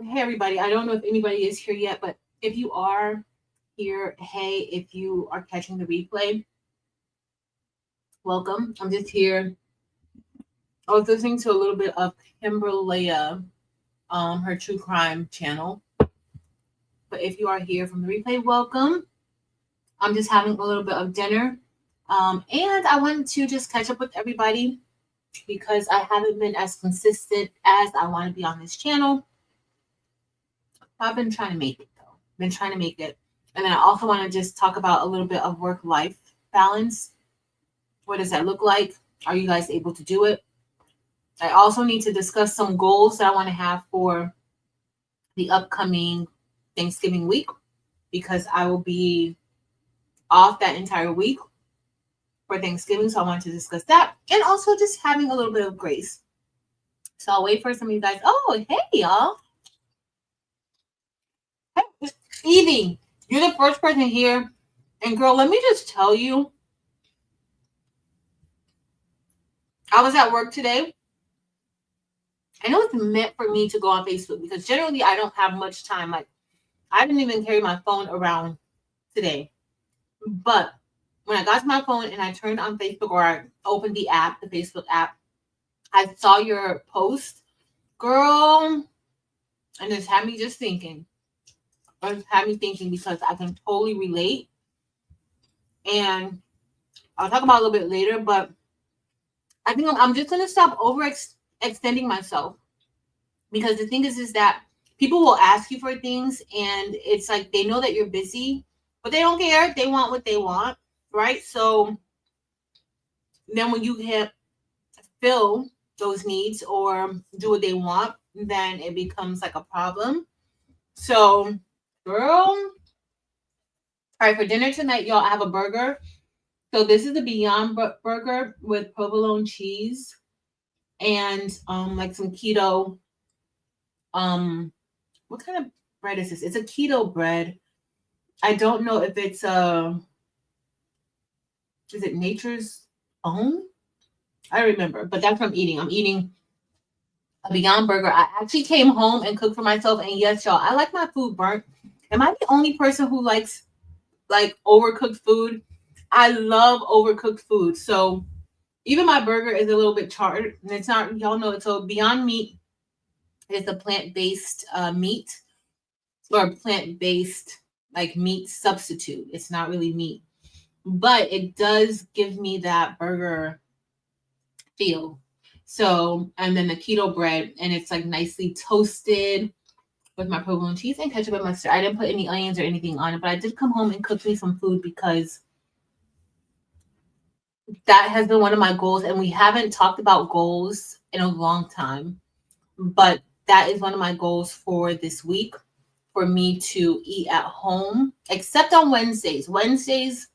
Hey, everybody. I don't know if anybody is here yet, but if you are here, hey, if you are catching the replay, welcome. I'm just here. I was listening to a little bit of Kimberlea, her true crime channel. But if you are here from the replay, welcome. I'm just having a little bit of dinner. And I wanted to just catch up with everybody because I haven't been as consistent as I want to be on this channel. I've been trying to make it though. Been trying to make it. And then I also want to just talk about a little bit of work-life balance. What does that look like? Are you guys able to do it? I also need to discuss some goals that I want to have for the upcoming Thanksgiving week because I will be off that entire week for Thanksgiving. So I want to discuss that and also just having a little bit of grace. So I'll wait for some of you guys. Oh, hey, y'all. Hey, Evie, you're the first person here. And girl, let me just tell you, I was at work today. I know it's meant for me to go on Facebook because generally I don't have much time. Like, I didn't even carry my phone around today. But when I got to my phone and I turned on Facebook or I opened the app, the Facebook app, I saw your post, girl, and it had me just thinking. It had me thinking because I can totally relate. And I'll talk about it a little bit later, but I think I'm just going to stop overextending myself. Because the thing is that people will ask you for things and it's like they know that you're busy, but they don't care. They want what they want, right? So then when you can't fill those needs or do what they want, then it becomes like a problem. So, girl, all right, for dinner tonight, y'all, I have a burger. So this is the Beyond Burger with provolone cheese and like some keto what kind of bread is this? It's a keto bread. I don't know if it's is it Nature's Own? I don't remember, but that's what I'm eating. I'm eating a Beyond Burger. I actually came home and cooked for myself, and yes, y'all, I like my food burnt. Am I the only person who likes like overcooked food? I love overcooked food. So even my burger is a little bit charred, and it's not. Y'all know it. So Beyond Meat is a plant-based meat or plant-based like meat substitute. It's not really meat, but it does give me that burger feel. So, and then the keto bread, and it's like nicely toasted with my provolone cheese and ketchup and mustard. I didn't put any onions or anything on it, but I did come home and cook me some food because that has been one of my goals. And we haven't talked about goals in a long time, but that is one of my goals for this week for me to eat at home, except on Wednesdays. Wednesdays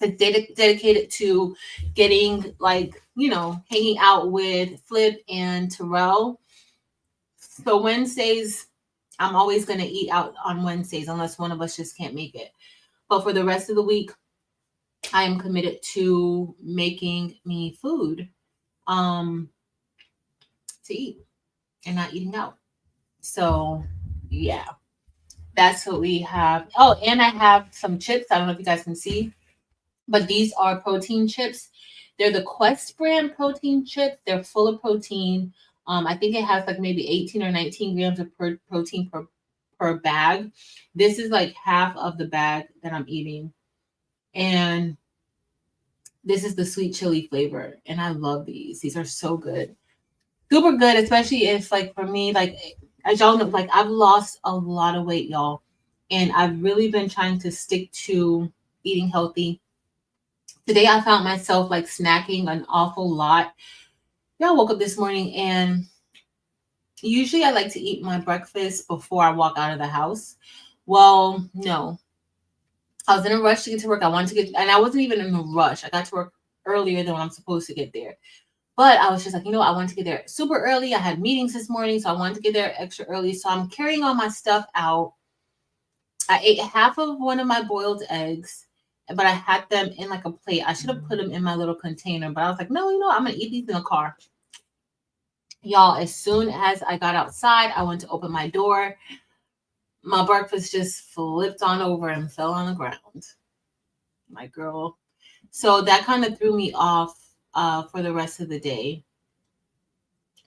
is dedicated to getting like, hanging out with Flip and Terrell. So Wednesdays, I'm always going to eat out on Wednesdays unless one of us just can't make it. But for the rest of the week, I am committed to making me food to eat and not eating out. So, yeah. That's what we have. Oh, and I have some chips. I don't know if you guys can see, but these are protein chips. They're the Quest brand protein chips. They're full of protein. I think it has like maybe 18 or 19 grams of protein per bag. This is like half of the bag that I'm eating. And this is the sweet chili flavor. And I love these. These are so good. Super good, especially if like for me, like as y'all know, like I've lost a lot of weight, y'all. And I've really been trying to stick to eating healthy. Today I found myself like snacking an awful lot. Yeah, I woke up this morning and usually I like to eat my breakfast before I walk out of the house. Well, no. I was in a rush to get to work. I wanted to get, and I wasn't even in a rush. I got to work earlier than when I'm supposed to get there. But I was just like, I wanted to get there super early. I had meetings this morning, so I wanted to get there extra early. So I'm carrying all my stuff out. I ate half of one of my boiled eggs, but I had them in like a plate. I should have put them in my little container, but I was like, no, I'm going to eat these in the car. Y'all, as soon as I got outside, I went to open my door. My breakfast just flipped on over and fell on the ground. My girl. So that kind of threw me off for the rest of the day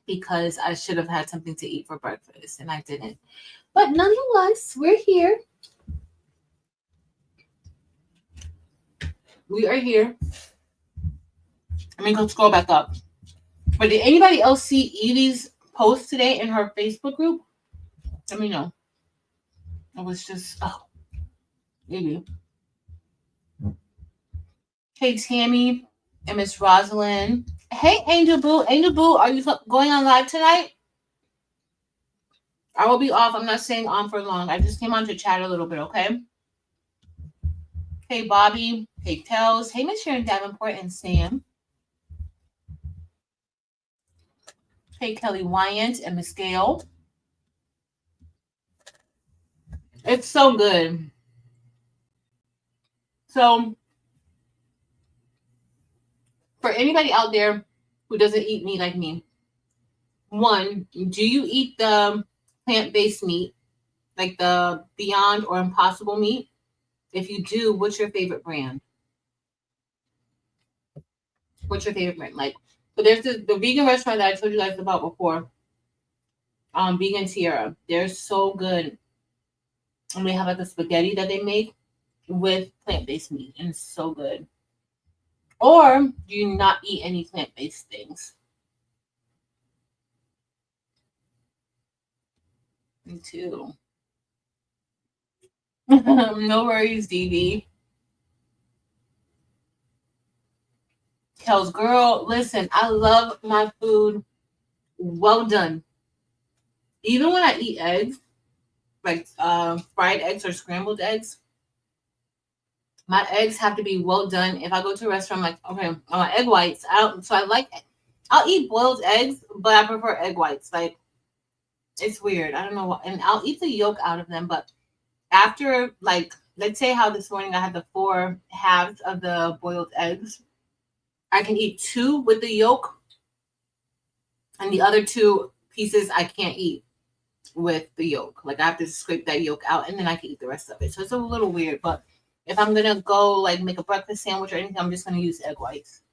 because I should have had something to eat for breakfast and I didn't. But nonetheless, we're here. We are here. Let me go scroll back up. But did anybody else see Evie's post today in her Facebook group? Let me know. It was just, oh, Evie. Hey, Tammy and Miss Rosalind. Hey, Angel Boo. Angel Boo, are you going on live tonight? I will be off. I'm not staying on for long. I just came on to chat a little bit, okay? Hey, Bobby. Hey, Tells. Hey, Miss Sharon Davenport and Sam. Hey, Kelly Wyant and Miss Gail. It's so good. So, for anybody out there who doesn't eat meat like me, one, do you eat the plant-based meat, like the Beyond or Impossible meat? If you do, what's your favorite brand? What's your favorite brand? Like, so there's the vegan restaurant that I told you guys about before, Vegan Tierra. They're so good. And they have like a spaghetti that they make with plant-based meat, and it's so good. Or do you not eat any plant-based things? Me too. No worries, DB. Tells girl, listen, I love my food well done. Even when I eat eggs, like fried eggs or scrambled eggs, my eggs have to be well done. If I go to a restaurant, I'm like, okay, I want egg whites. I'll eat boiled eggs, but I prefer egg whites. Like, it's weird. I don't know what, and I'll eat the yolk out of them, but after, like, let's say how this morning I had the 4 halves of the boiled eggs, I can eat 2 with the yolk, and the other 2 pieces I can't eat with the yolk. Like, I have to scrape that yolk out, and then I can eat the rest of it. So it's a little weird, but if I'm gonna go like make a breakfast sandwich or anything, I'm just gonna use egg whites.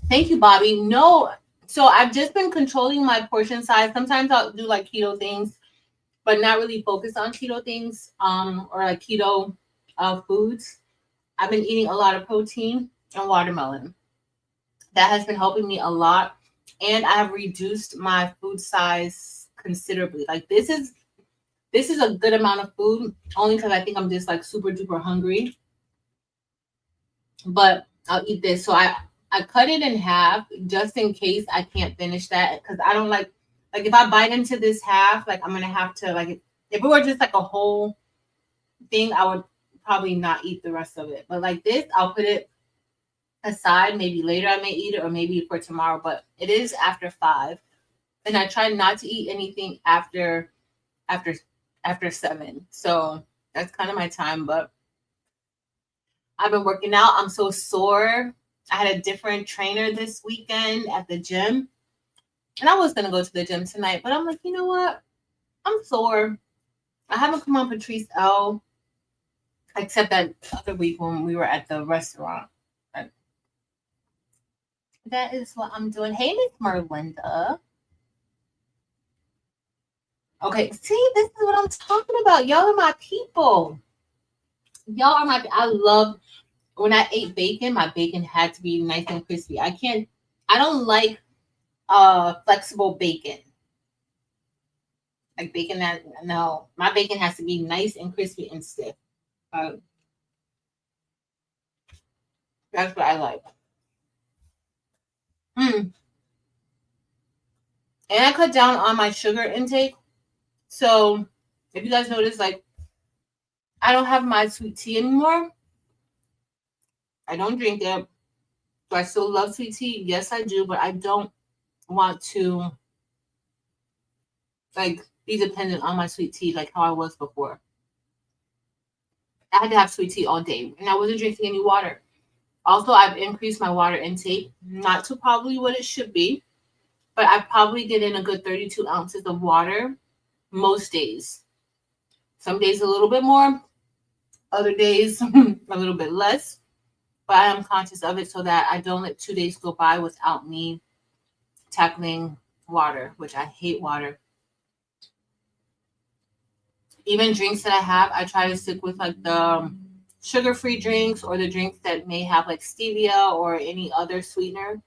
Thank you, Bobby. No, so I've just been controlling my portion size. Sometimes I'll do like keto things, but not really focus on keto things, or like keto foods. I've been eating a lot of protein and watermelon. That has been helping me a lot, and I have reduced my food size considerably. Like, this is a good amount of food, only because I think I'm just like super duper hungry. But I'll eat this. So I cut it in half just in case I can't finish that, because I don't like if I bite into this half, like, I'm gonna have to, like, if it were just like a whole thing, I would probably not eat the rest of it. But like this, I'll put it aside. Maybe later I may eat it, or maybe for tomorrow. But it is after 5, and I try not to eat anything after 7. So that's kind of my time. But I've been working out. I'm so sore. I had a different trainer this weekend at the gym, and I was gonna go to the gym tonight, but I'm like, you know what? I'm sore. I haven't come on Patrice L, except that other week when we were at the restaurant. But that is what I'm doing. Hey, Miss Merlinda. Okay, see, this is what I'm talking about. Y'all are my people. Y'all are my. I love when I ate bacon. My bacon had to be nice and crispy. I don't like flexible bacon. Like bacon that, no, my bacon has to be nice and crispy and stiff. Uh, that's what I like. And I cut down on my sugar intake. So if you guys notice, like, I don't have my sweet tea anymore. I don't drink it. Do I still love sweet tea? Yes, I do, but I don't want to, like, be dependent on my sweet tea like how I was before. I had to have sweet tea all day, and I wasn't drinking any water. Also, I've increased my water intake, not to probably what it should be, but I probably get in a good 32 ounces of water most days. Some days a little bit more, other days a little bit less, but I am conscious of it so that I don't let 2 days go by without me tackling water, which I hate water. Even drinks that I have, I try to stick with like the sugar-free drinks or the drinks that may have like stevia or any other sweetener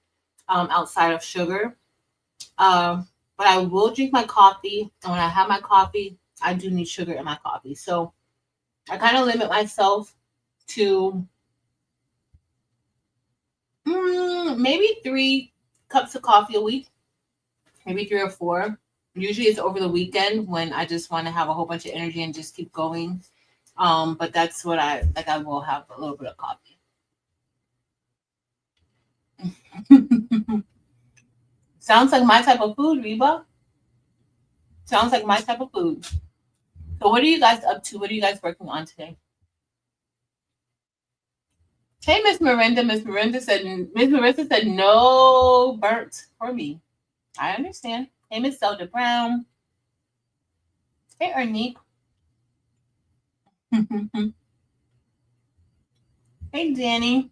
outside of sugar. But I will drink my coffee, and when I have my coffee, I do need sugar in my coffee. So I kind of limit myself to maybe 3 cups of coffee a week, maybe 3 or 4. Usually it's over the weekend when I just want to have a whole bunch of energy and just keep going. But that's what I like. I will have a little bit of coffee. Sounds like my type of food, Reba. Sounds like my type of food. So what are you guys up to? What are you guys working on today? Hey, Miss Miranda. Miss Miranda said no burnt for me. I understand. Hey, Miss Zelda Brown. Hey, Ernique. Hey, Danny.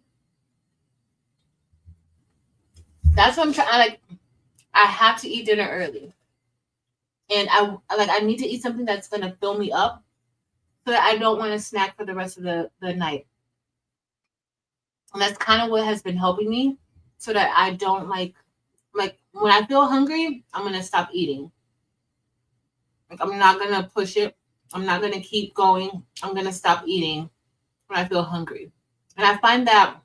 That's what I'm trying. I have to eat dinner early, and I need to eat something that's gonna fill me up, so that I don't want to snack for the rest of the night. And that's kind of what has been helping me, so that I don't like when I feel hungry, I'm gonna stop eating. Like I'm not gonna push it. I'm not gonna keep going. I'm gonna stop eating when I feel hungry. And I find that,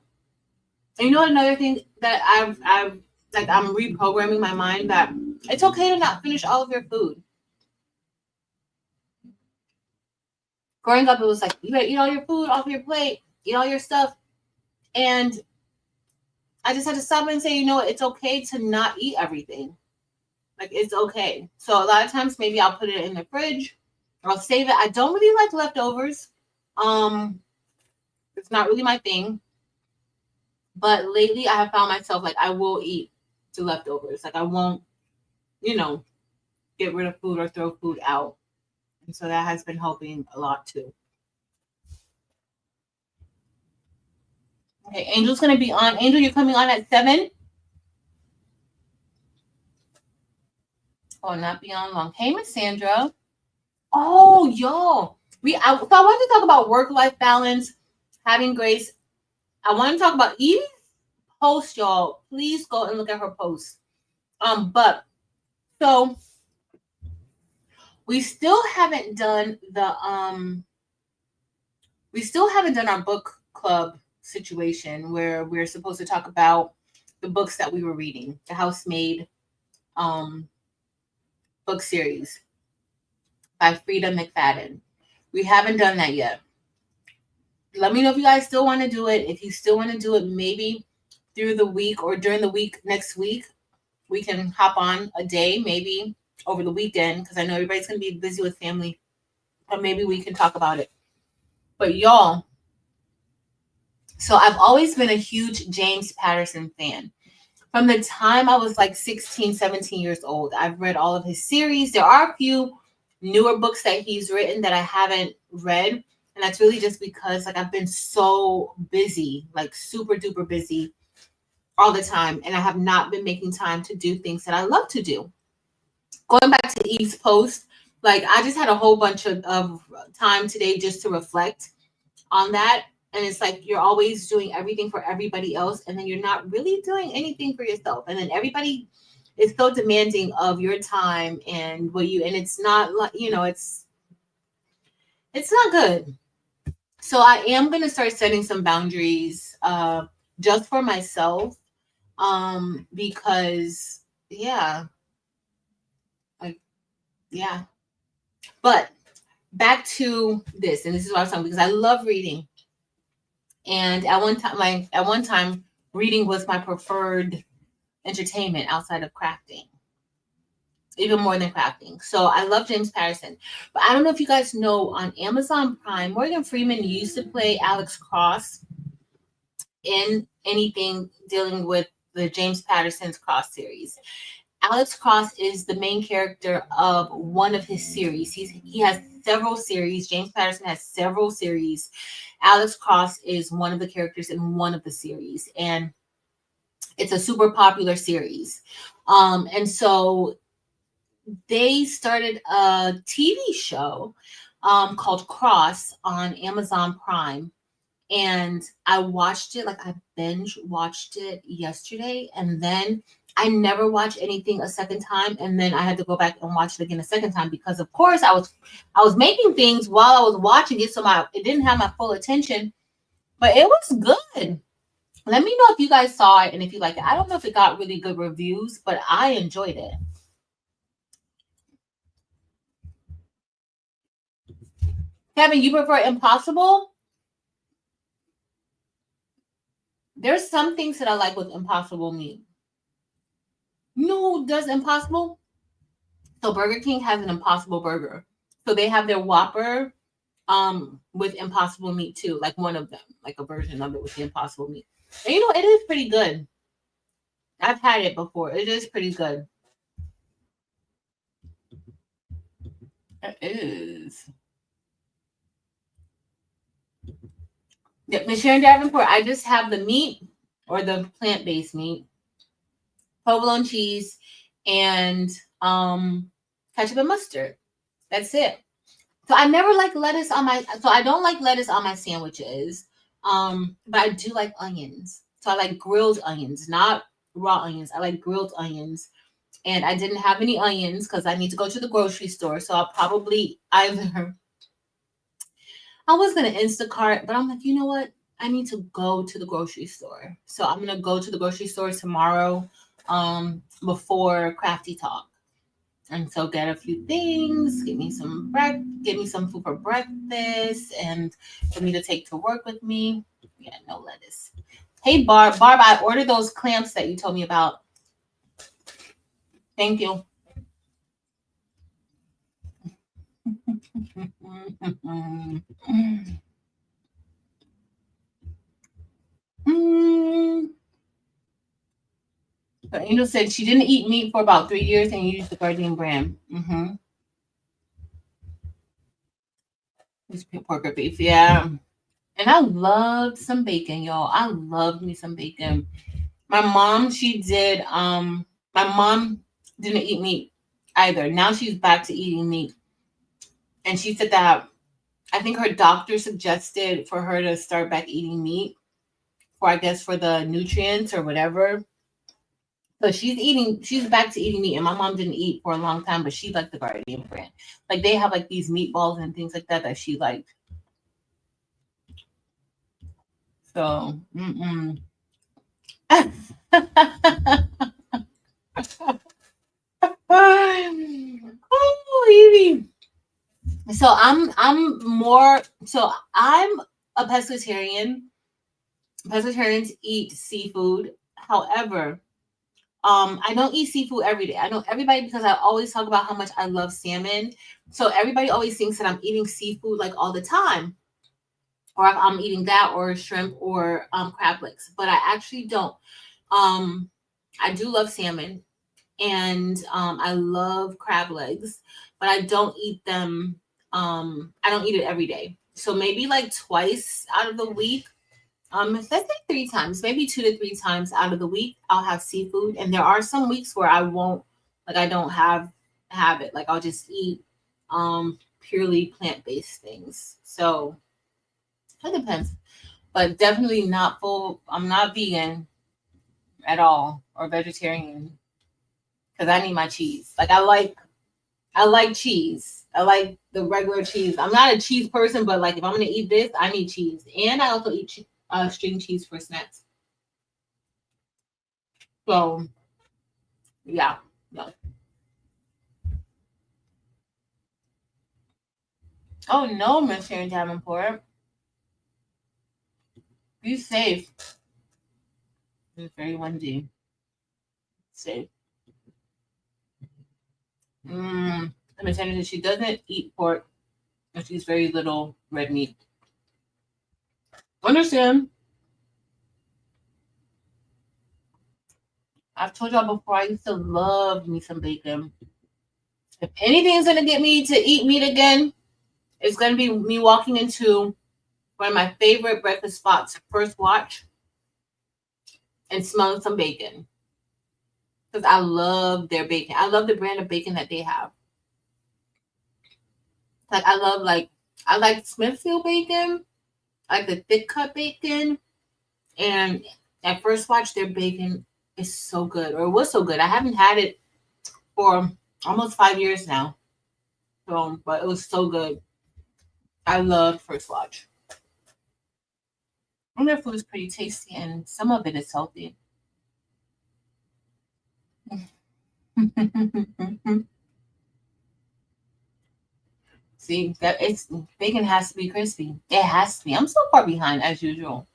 and you know, another thing that I'm reprogramming my mind that it's okay to not finish all of your food. Growing up, it was like, you gotta eat all your food off your plate, eat all your stuff. And I just had to stop and say, you know what, it's okay to not eat everything. Like, it's okay. So a lot of times, maybe I'll put it in the fridge. I'll save it. I don't really like leftovers. It's not really my thing. But lately, I have found myself, like, I will eat the leftovers. Like, I won't, get rid of food or throw food out. And so that has been helping a lot, too. Okay, Angel's going to be on. Angel, you're coming on at 7? Oh, not be on long. Hey, Miss Sandra. Oh, y'all. So I wanted to talk about work-life balance, having grace. I want to talk about Eve's post, y'all. Please go and look at her post. But so we still haven't done our book club situation where we're supposed to talk about the books that we were reading, the Housemaid book series by Frida McFadden. We haven't done that yet. Let me know if you guys still want to do it. If you still want to do it, maybe through the week or during the week next week, we can hop on a day, maybe over the weekend, because I know everybody's going to be busy with family, but maybe we can talk about it. But y'all, so I've always been a huge James Patterson fan. From the time I was like 16, 17 years old, I've read all of his series. There are a few newer books that he's written that I haven't read. And that's really just because like I've been so busy, like super duper busy all the time. And I have not been making time to do things that I love to do. Going back to Eve's post, like I just had a whole bunch of time today just to reflect on that. And it's like you're always doing everything for everybody else, and then you're not really doing anything for yourself. And then everybody is so demanding of your time and and it's not like, it's not good. So I am going to start setting some boundaries just for myself because yeah. But back to this, and this is what I was talking, because I love reading. And at one time, reading was my preferred entertainment outside of crafting. even more than crafting. So I love James Patterson. But I don't know if you guys know, on Amazon Prime, Morgan Freeman used to play Alex Cross in anything dealing with the James Patterson's Cross series. Alex Cross is the main character of one of his series. He has several series. James Patterson has several series. Alex Cross is one of the characters in one of the series, and it's a super popular series. And so they started a TV show called Cross on Amazon Prime. And I watched it, like I binge watched it yesterday, and then I never watched anything a second time, and then I had to go back and watch it again a second time because of course I was making things while I was watching it, so it didn't have my full attention, but it was good. Let me know if you guys saw it and if you like it. I don't know if it got really good reviews, but I enjoyed it. Kevin, you prefer Impossible? There's some things that I like with Impossible meat. You know who does Impossible? So Burger King has an Impossible burger. So they have their Whopper with Impossible meat too, like one of them, like a version of it with the Impossible meat. And you know, it is pretty good. I've had it before. It is pretty good. It is. Yeah, Miss Sharon Davenport, I just have the meat or the plant-based meat, provolone cheese, and ketchup and mustard. That's it. So I never like lettuce on my. So I don't like lettuce on my sandwiches. But I do like onions. So I like grilled onions, not raw onions. I like grilled onions. And I didn't have any onions because I need to go to the grocery store. So I'll probably either. I was gonna Instacart, but I'm like, you know what? I need to go to the grocery store. So I'm gonna go to the grocery store tomorrow, before Crafty Talk. And so get a few things, get me some food for breakfast, and for me to take to work with me. Yeah, no lettuce. Hey Barb, I ordered those clamps that you told me about. Thank you. So Angel said she didn't eat meat for about 3 years and used the Guardian brand. It's pork or beef, yeah. And I loved some bacon, y'all. I loved me some bacon. My mom, my mom didn't eat meat either. Now she's back to eating meat. And she said that I think her doctor suggested for her to start back eating meat for, I guess, for the nutrients or whatever. So she's back to eating meat. And my mom didn't eat for a long time, but she liked the Guardian brand. Like they have like these meatballs and things like that she liked. So, oh, Evie. So I'm a pescatarian. Pescatarians eat seafood. However, I don't eat seafood every day. I know everybody, because I always talk about how much I love salmon. So everybody always thinks that I'm eating seafood like all the time, or I'm eating that or shrimp or crab legs. But I actually don't. I do love salmon, and I love crab legs, but I don't eat them. I don't eat it every day. So maybe like twice out of the week. Let's say 3 times, maybe 2 to 3 times out of the week, I'll have seafood. And there are some weeks where I won't, like I don't have it. Like I'll just eat purely plant-based things. So it depends. But definitely not full. I'm not vegan at all or vegetarian because I need my cheese. Like I like cheese. I like the regular cheese. I'm not a cheese person, but like if I'm gonna eat this, I need cheese, and I also eat string cheese for snacks. So yeah, no. Oh no, Miss Sharon Davenport, be safe. It's very windy. Safe. I'm telling you, she doesn't eat pork, and she's very little red meat. Understand? I've told y'all before, I used to love me some bacon. If anything's gonna get me to eat meat again, it's gonna be me walking into one of my favorite breakfast spots, First Watch, and smelling some bacon. Because I love their bacon. I love the brand of bacon that they have. Like I like Smithfield bacon. I like the thick cut bacon. And at First Watch, their bacon is so good, or it was so good. I haven't had it for almost 5 years now. So, but it was so good. I love First Watch. And their food is pretty tasty, and some of it is healthy. See, that it's bacon has to be crispy. It has to be. I'm so far behind as usual.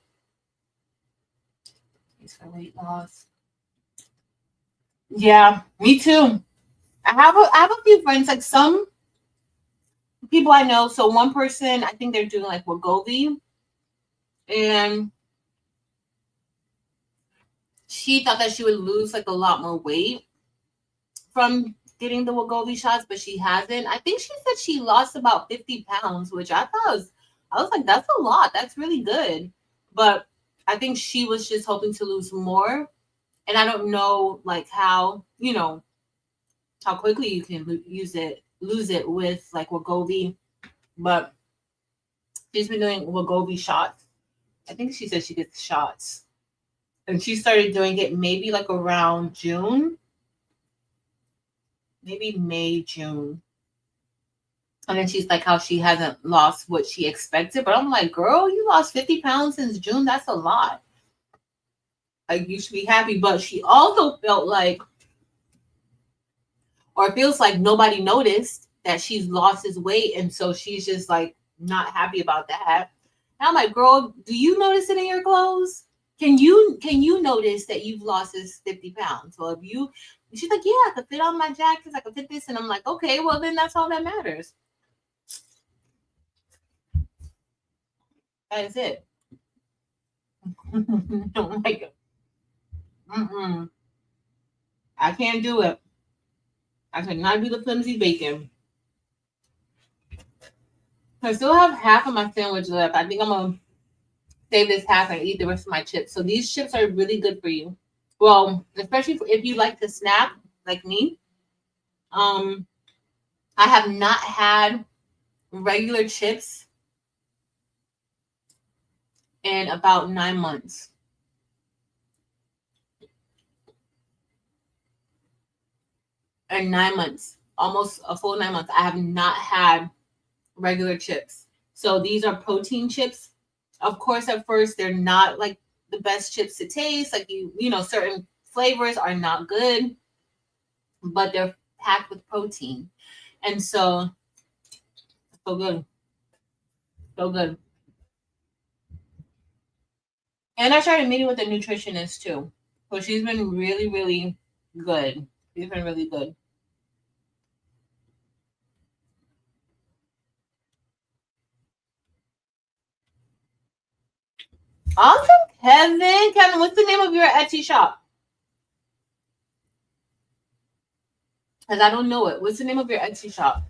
It's for weight loss. Yeah, me too. I have a few friends, like some people I know. So one person, I think they're doing like Wegovy, and she thought that she would lose like a lot more weight from getting the Wegovy shots, but she hasn't. I think she said she lost about 50 pounds, which I was like, that's a lot. That's really good. But I think she was just hoping to lose more. And I don't know like how, how quickly you can lose it with like Wegovy, but she's been doing Wegovy shots. I think she said she gets shots. And she started doing it maybe like around June, maybe May, June. And then she's like how she hasn't lost what she expected. But I'm like, girl, you lost 50 pounds since June. That's a lot. Like you should be happy. But she also felt like, or feels like nobody noticed that she's lost his weight. And so she's just like not happy about that. And I'm like, girl, do you notice it in your clothes? Can you notice that you've lost this 50 pounds? Well, if you she's like, yeah, I could fit on my jackets, I could fit this, and I'm like, okay, well then that's all that matters. That is it. Don't like it. Mm-mm. I can't do it. I cannot do the flimsy bacon. I still have half of my sandwich left. I think I'm gonna save this half and eat the rest of my chips. So these chips are really good for you. Well, especially if you like to snack like me. Um, I have not had regular chips in about 9 months. In 9 months, almost a full 9 months, I have not had regular chips. So these are protein chips. Of course, at first they're not like the best chips to taste. Like certain flavors are not good, but they're packed with protein, and so good, so good. And I started meeting with a nutritionist too, so she's been really, really good. She's been really good. Awesome, Kevin. Kevin, what's the name of your Etsy shop? Because I don't know it. What's the name of your Etsy shop?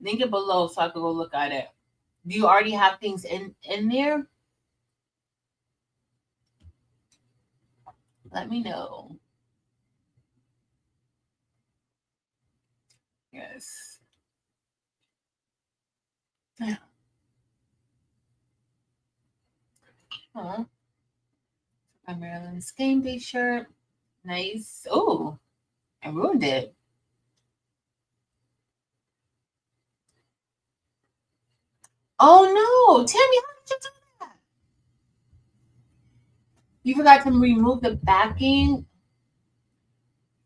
Link it below so I can go look at it. Do you already have things in there? Let me know. Yes. Huh. My Maryland's game day shirt. Nice. Oh, I ruined it. Oh no, Tammy, how did you do that? You forgot to remove the backing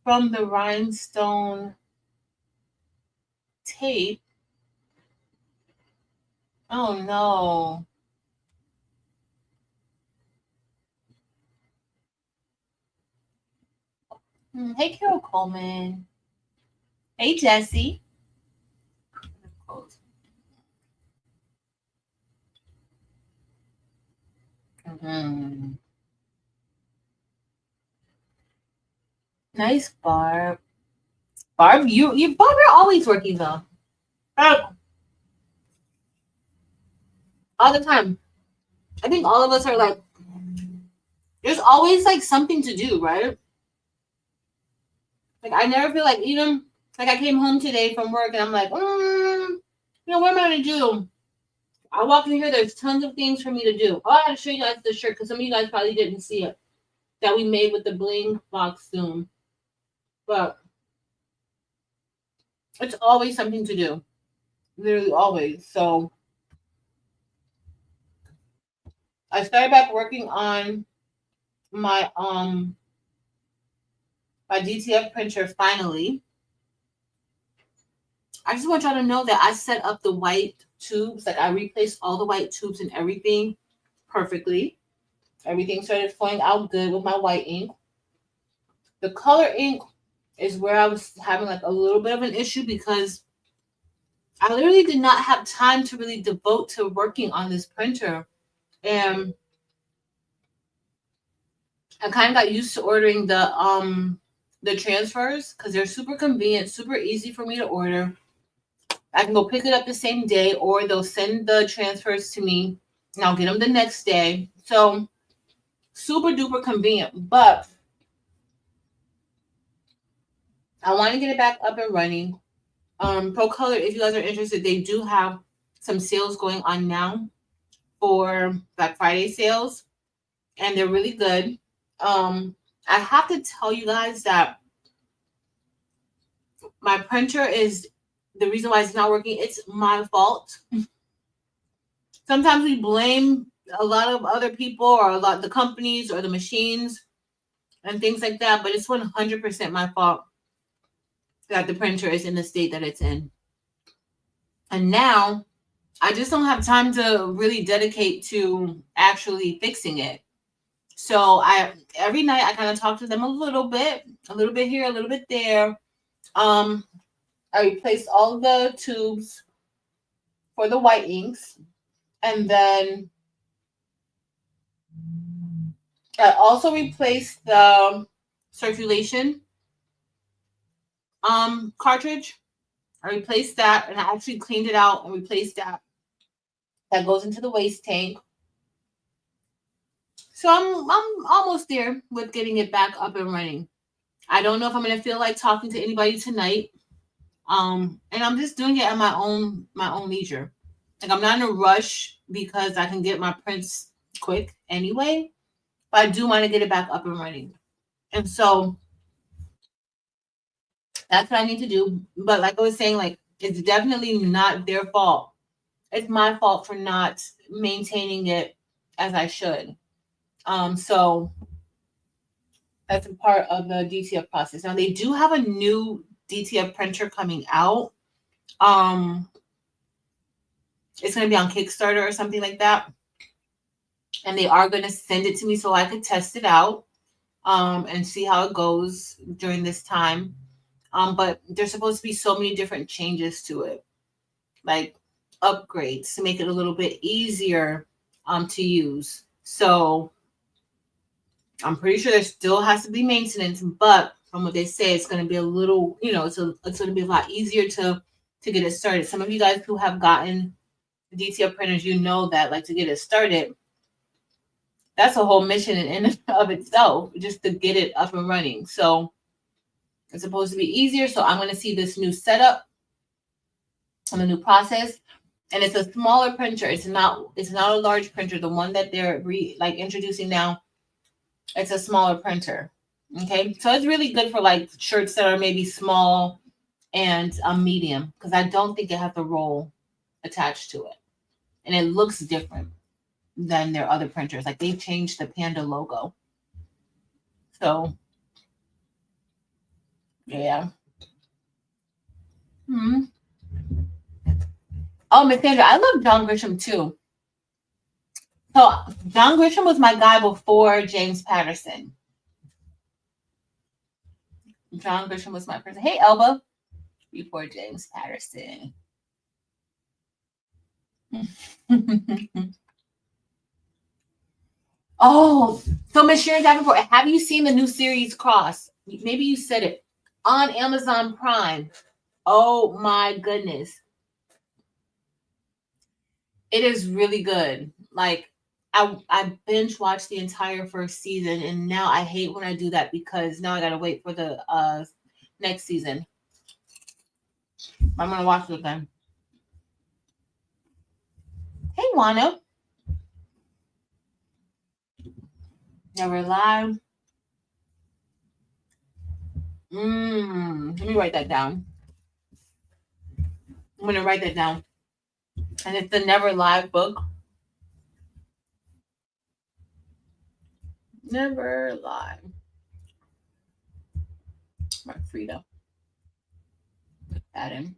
from the rhinestone tape. Oh no. Hey, Carol Coleman. Hey, Jesse. Mm-hmm. Nice, Barb. Barb, Barb, you're always working though. All the time. I think all of us are like, there's always like something to do, right? Like I never feel like even like I came home today from work and I'm like, what am I gonna do? I walk in here, there's tons of things for me to do. Oh, I gotta show you guys the shirt because some of you guys probably didn't see it that we made with the bling box Zoom. But it's always something to do. Literally always. So I started back working on my my DTF printer finally. I just want y'all to know that I set up the white tubes, like I replaced all the white tubes and everything perfectly. Everything started flowing out good with my white ink. The color ink is where I was having like a little bit of an issue because I literally did not have time to really devote to working on this printer. And I kind of got used to ordering the transfers because they're super convenient, super easy for me to order. I can go pick it up the same day, or they'll send the transfers to me and I'll get them the next day. So super duper convenient. But I want to get it back up and running. Pro Color, if you guys are interested, they do have some sales going on now for Black Friday sales, and they're really good. I have to tell you guys that my printer is the reason why it's not working. It's my fault. Sometimes we blame a lot of other people or a lot of the companies or the machines and things like that, but it's 100% my fault that the printer is in the state that it's in. And now I just don't have time to really dedicate to actually fixing it. So every night I kind of talk to them a little bit here, a little bit there. I replaced all the tubes for the white inks, and then I also replaced the circulation cartridge. I replaced that, and I actually cleaned it out and replaced that. That goes into the waste tank. So I'm almost there with getting it back up and running. I don't know if I'm gonna feel like talking to anybody tonight. And I'm just doing it at my own leisure. Like I'm not in a rush because I can get my prints quick anyway. But I do want to get it back up and running. And so that's what I need to do. But like I was saying, like it's definitely not their fault. It's my fault for not maintaining it as I should. So that's a part of the DTF process. Now they do have a new DTF printer coming out. It's going to be on Kickstarter or something like that. And they are going to send it to me so I could test it out and see how it goes during this time. But there's supposed to be so many different changes to it, like upgrades to make it a little bit easier to use. So I'm pretty sure there still has to be maintenance, but from what they say, it's going to be a little, it's going to be a lot easier to get it started. Some of you guys who have gotten DTF printers, that like to get it started, that's a whole mission in and of itself, just to get it up and running. So it's supposed to be easier. So I'm going to see this new setup and the new process. And it's a smaller printer. It's not a large printer. The one that they're introducing now, it's a smaller printer. Okay. So it's really good for like shirts that are maybe small and medium, because I don't think it has a roll attached to it. And it looks different than their other printers. Like they've changed the Panda logo. So yeah. Oh, Miss Sandra, I love John Grisham too. So John Grisham was my guy before James Patterson. John Grisham was my person. Hey, Elba. before James Patterson. Oh, so Miss Sharon Davenport, have you seen the new series Cross? Maybe you said it on Amazon Prime. Oh my goodness. It is really good. Like I binge watched the entire first season, and now I hate when I do that because now I gotta wait for the next season. I'm gonna watch it again. Hey Wano. Never lie. Let me write that down. I'm gonna write that down. And it's the Never Lie book. Never Lie. Mark Frida. Put that in.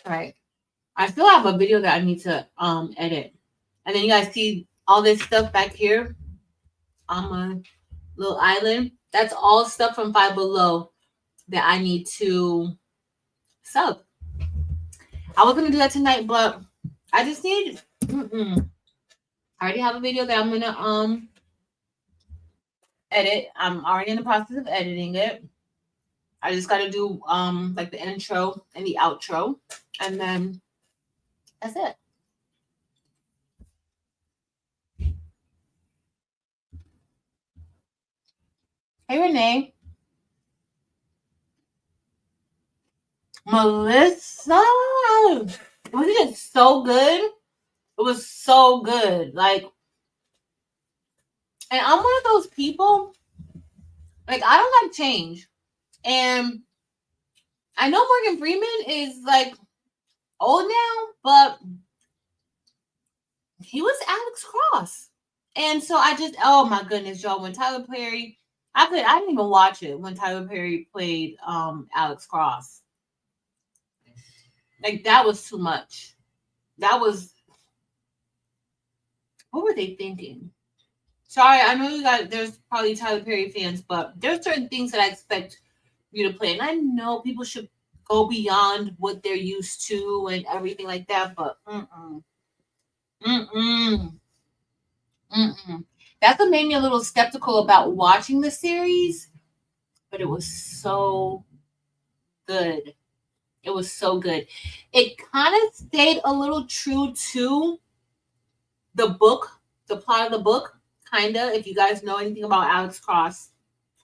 All right. I still have a video that I need to edit. And then you guys see all this stuff back here on my little island. That's all stuff from Five Below that I need to sub. I was gonna do that tonight, but I just need. I already have a video that I'm gonna edit. I'm already in the process of editing it. I just gotta do like the intro and the outro, and then that's it. Hey Renee. Melissa. Wasn't it so good? It was so good. Like, and I'm one of those people, like, I don't like change. And I know Morgan Freeman is like old now, but he was Alex Cross. And so I just, oh my goodness, y'all, when Tyler Perry, I didn't even watch it when Tyler Perry played Alex Cross. Like, that was too much. That was, what were they thinking? Sorry, I know you guys, there's probably Tyler Perry fans, but there's certain things that I expect you to play. And I know people should go beyond what they're used to and everything like that, but that's what made me a little skeptical about watching the series, but it was so good. It was so good. It kind of stayed a little true to the book, the plot of the book, kind of. If you guys know anything about Alex Cross,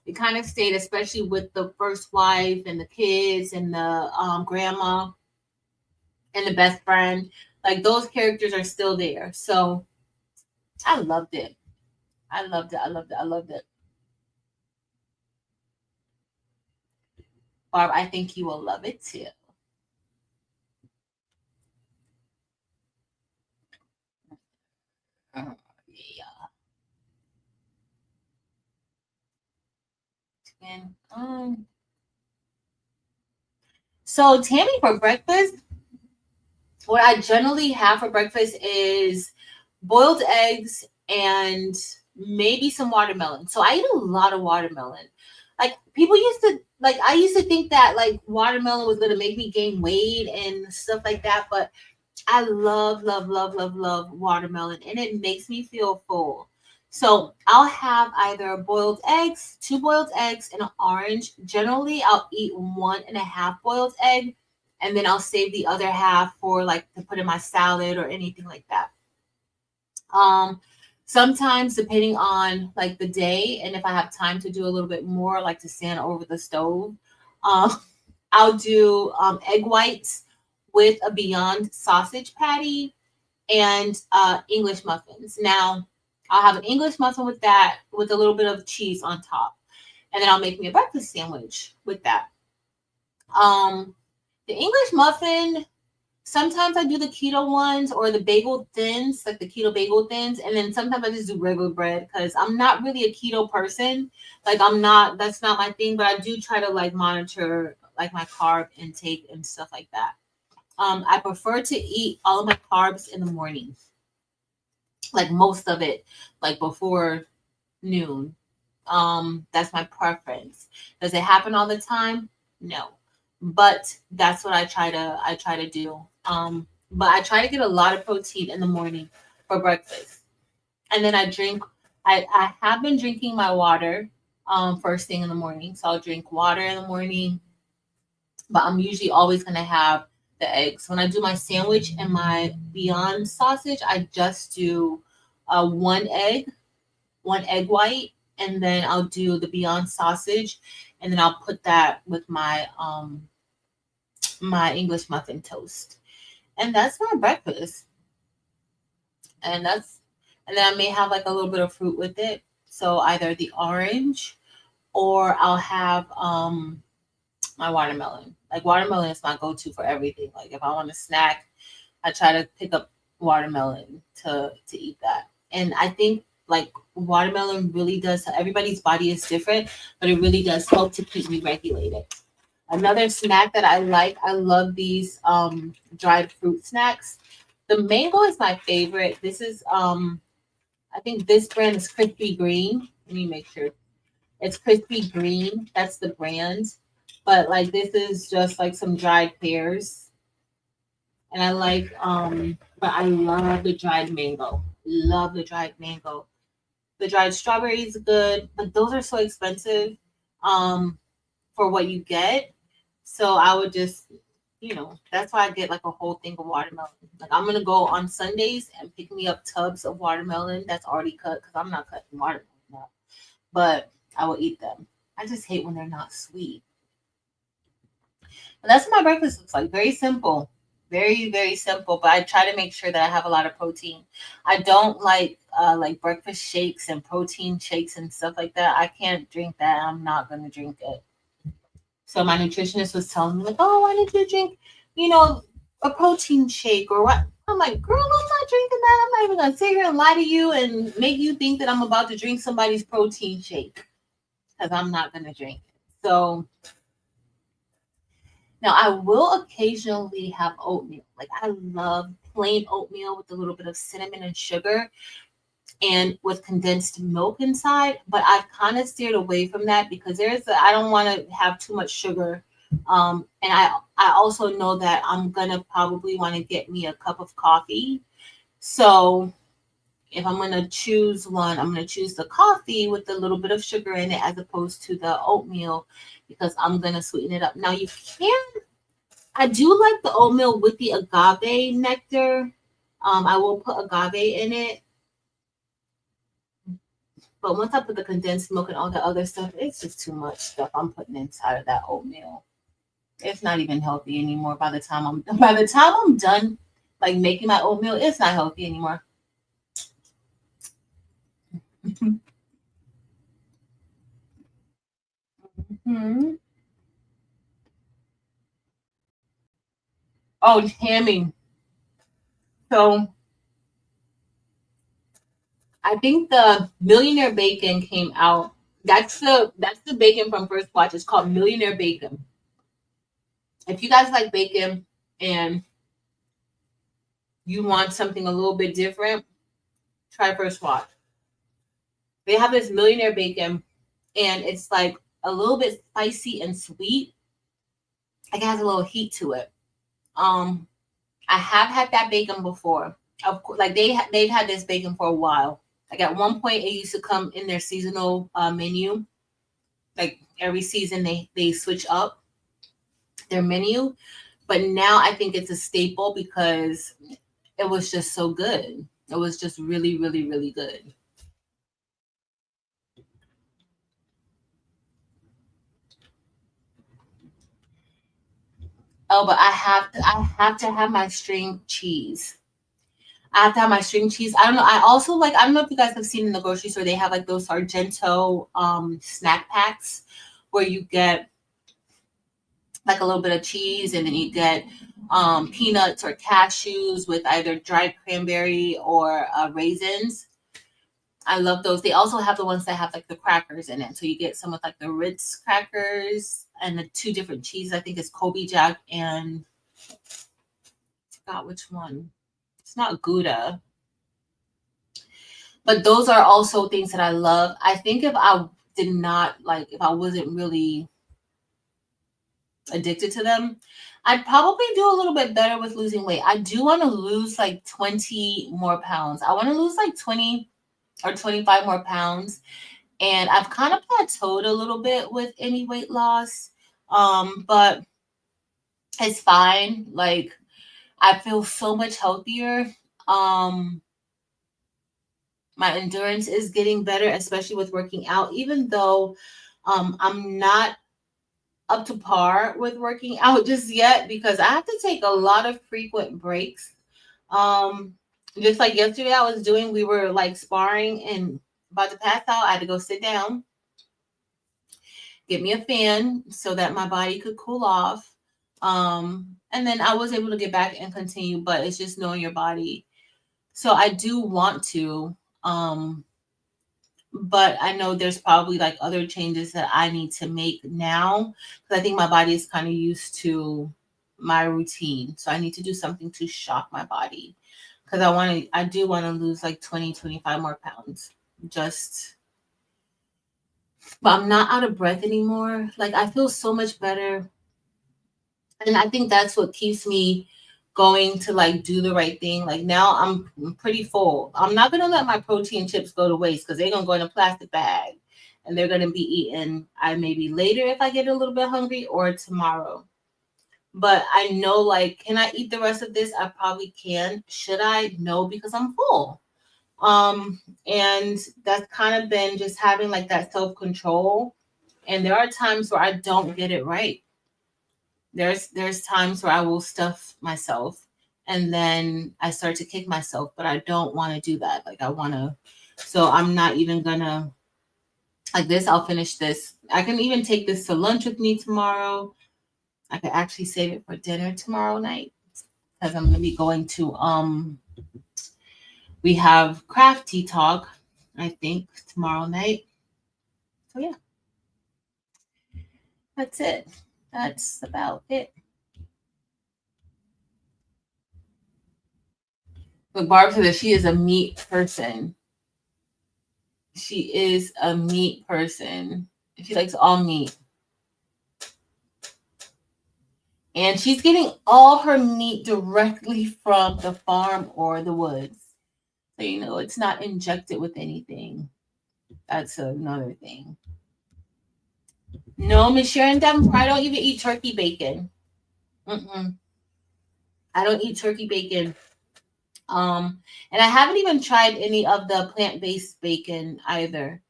it kind of stayed, especially with the first wife and the kids and the grandma and the best friend. Like, those characters are still there. So I loved it. I loved it. I loved it. I loved it. Barb, I think you will love it too. Yeah. And, so Tammy, for breakfast, what I generally have for breakfast is boiled eggs and maybe some watermelon. So I eat a lot of watermelon. Like, people used to, like, I used to think that like watermelon was gonna make me gain weight and stuff like that, but I love, love, love, love, love watermelon, and it makes me feel full. So I'll have either boiled eggs, 2 boiled eggs, and an orange. Generally, I'll eat 1.5 boiled egg, and then I'll save the other half for like to put in my salad or anything like that. Sometimes depending on like the day, and if I have time to do a little bit more, like to stand over the stove, um, I'll do egg whites with a Beyond sausage patty and English muffins. Now, I'll have an English muffin with that, with a little bit of cheese on top, and then I'll make me a breakfast sandwich with that. The English muffin, sometimes I do the keto ones or the bagel thins, like the keto bagel thins, and then sometimes I just do regular bread because I'm not really a keto person. Like, I'm not, that's not my thing, but I do try to like monitor like my carb intake and stuff like that. I prefer to eat all of my carbs in the morning, like most of it, like before noon. That's my preference. Does it happen all the time? No. But that's what I try to do. But I try to get a lot of protein in the morning for breakfast. And then I have been drinking my water first thing in the morning. So I'll drink water in the morning, but I'm usually always gonna have the eggs. When I do my sandwich and my Beyond sausage, I just do one egg, one egg white, and then I'll do the Beyond sausage, and then I'll put that with my English muffin toast, and that's my breakfast. And that's and then I may have like a little bit of fruit with it. So either the orange or I'll have my watermelon. Like watermelon is my go-to for everything. Like if I want a snack, I try to pick up watermelon to eat that. And I think like watermelon really does. Everybody's body is different, but it really does help to keep me regulated. Another snack that I like, I love these dried fruit snacks. The mango is my favorite. This is I think this brand is Crispy Green. Let me make sure it's Crispy Green. That's the brand. But like this is just like some dried pears. And I like but I love the dried mango. Love the dried mango. The dried strawberry is good, but those are so expensive for what you get. So I would just, that's why I get like a whole thing of watermelon. Like I'm gonna go on Sundays and pick me up tubs of watermelon that's already cut because I'm not cutting watermelon up, but I will eat them. I just hate when they're not sweet. But that's what my breakfast looks like. Very simple. Very, very simple. But I try to make sure that I have a lot of protein. I don't like breakfast shakes and protein shakes and stuff like that. I can't drink that. I'm not gonna drink it. So my nutritionist was telling me like, oh, why did you drink, you know, a protein shake or what? I'm like, girl, I'm not drinking that. I'm not even gonna sit here and lie to you and make you think that I'm about to drink somebody's protein shake because I'm not gonna drink it. So now I will occasionally have oatmeal. Like I love plain oatmeal with a little bit of cinnamon and sugar and with condensed milk inside. But I've kind of steered away from that because I don't want to have too much sugar. And I also know that I'm gonna probably want to get me a cup of coffee. So if I'm gonna choose one, I'm gonna choose the coffee with a little bit of sugar in it as opposed to the oatmeal because I'm gonna sweeten it up. Now you can I do like the oatmeal with the agave nectar. I will put agave in it, but once I put the condensed milk and all the other stuff, it's just too much stuff I'm putting inside of that oatmeal. It's not even healthy anymore. By the time I'm done, like making my oatmeal, it's not healthy anymore. Mhm. Oh, Tammy. So I think the Millionaire Bacon came out. That's the bacon from First Watch. It's called Millionaire Bacon. If you guys like bacon and you want something a little bit different, try First Watch. They have this Millionaire Bacon, and it's like a little bit spicy and sweet. Like it has a little heat to it. Um, I have had that bacon before. Of course, like they've had this bacon for a while. Like at one point, it used to come in their seasonal menu. Like every season, they switch up their menu. But now I think it's a staple because it was just so good. It was just really, really, really good. Oh, but I have to have my string cheese. I have to have my string cheese. I don't know. I don't know if you guys have seen in the grocery store, they have like those Sargento snack packs where you get like a little bit of cheese and then you get peanuts or cashews with either dried cranberry or raisins. I love those. They also have the ones that have like the crackers in it. So you get some with like the Ritz crackers and the two different cheese. I think it's Kobe Jack and I forgot which one. It's not Gouda, but those are also things that I love. I think if I did not like, if I wasn't really addicted to them, I'd probably do a little bit better with losing weight. I do want to lose like 20 more pounds. I want to lose like 20 or 25 more pounds. And I've kind of plateaued a little bit with any weight loss. But it's fine. Like, I feel so much healthier. Um, my endurance is getting better, especially with working out, even though I'm not up to par with working out just yet because I have to take a lot of frequent breaks. Um, just like yesterday I was doing, we were like sparring and about to pass out. I had to go sit down, get me a fan so that my body could cool off. And then I was able to get back and continue, but it's just knowing your body. So I do want to, um, but I know there's probably like other changes that I need to make now because I think my body is kind of used to my routine. So I need to do something to shock my body because I do want to lose like 20, 25 more pounds. Just, but I'm not out of breath anymore. Like, I feel so much better. And I think that's what keeps me going to like do the right thing. Like, now I'm pretty full. I'm not gonna let my protein chips go to waste because they're gonna go in a plastic bag and they're gonna be eaten I maybe later if I get a little bit hungry or tomorrow. But I know, like, can I eat the rest of this? I probably can. Should I? No, because I'm full. And that's kind of been just having like that self-control. And there are times where I don't get it right. There's times where I will stuff myself and then I start to kick myself, but I don't want to do that. Like, I want to, so I'm not even gonna, like this, I'll finish this. I can even take this to lunch with me tomorrow. I could actually save it for dinner tomorrow night because I'm gonna be going to we have crafty talk, I think, tomorrow night. So yeah, that's it. That's about it. But Barb said that she is a meat person. She is a meat person. She likes all meat. And she's getting all her meat directly from the farm or the woods. So, it's not injected with anything. That's another thing. No, Miss Sharon Davenport, I don't even eat turkey bacon. Mm-mm. I don't eat turkey bacon. And I haven't even tried any of the plant-based bacon either.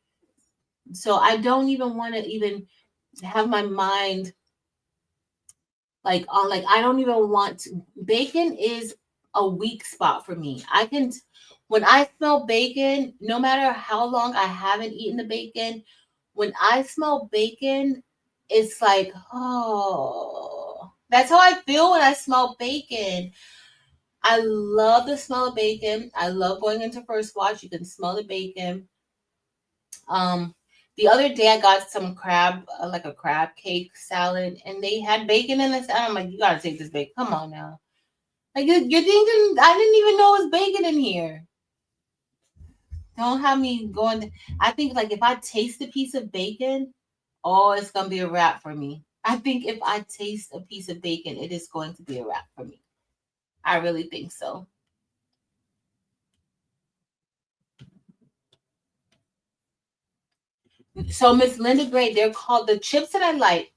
So I don't even want to even have my mind like on, like, I don't even want to. Bacon is a weak spot for me. When I smell bacon, no matter how long I haven't eaten the bacon, when I smell bacon, it's like, oh, that's how I feel when I smell bacon. I love the smell of bacon. I love going into First Watch. You can smell the bacon. Um, the other day I got some crab, like a crab cake salad, and they had bacon in the salad. I'm like, you gotta take this bacon. Come on now. Like, you're thinking I didn't even know it was bacon in here. Don't have me going. I think like if I taste a piece of bacon, oh, it's gonna be a wrap for me. I think if I taste a piece of bacon, it is going to be a wrap for me. I really think so. So Miss Linda Gray, they're called the chips that I like.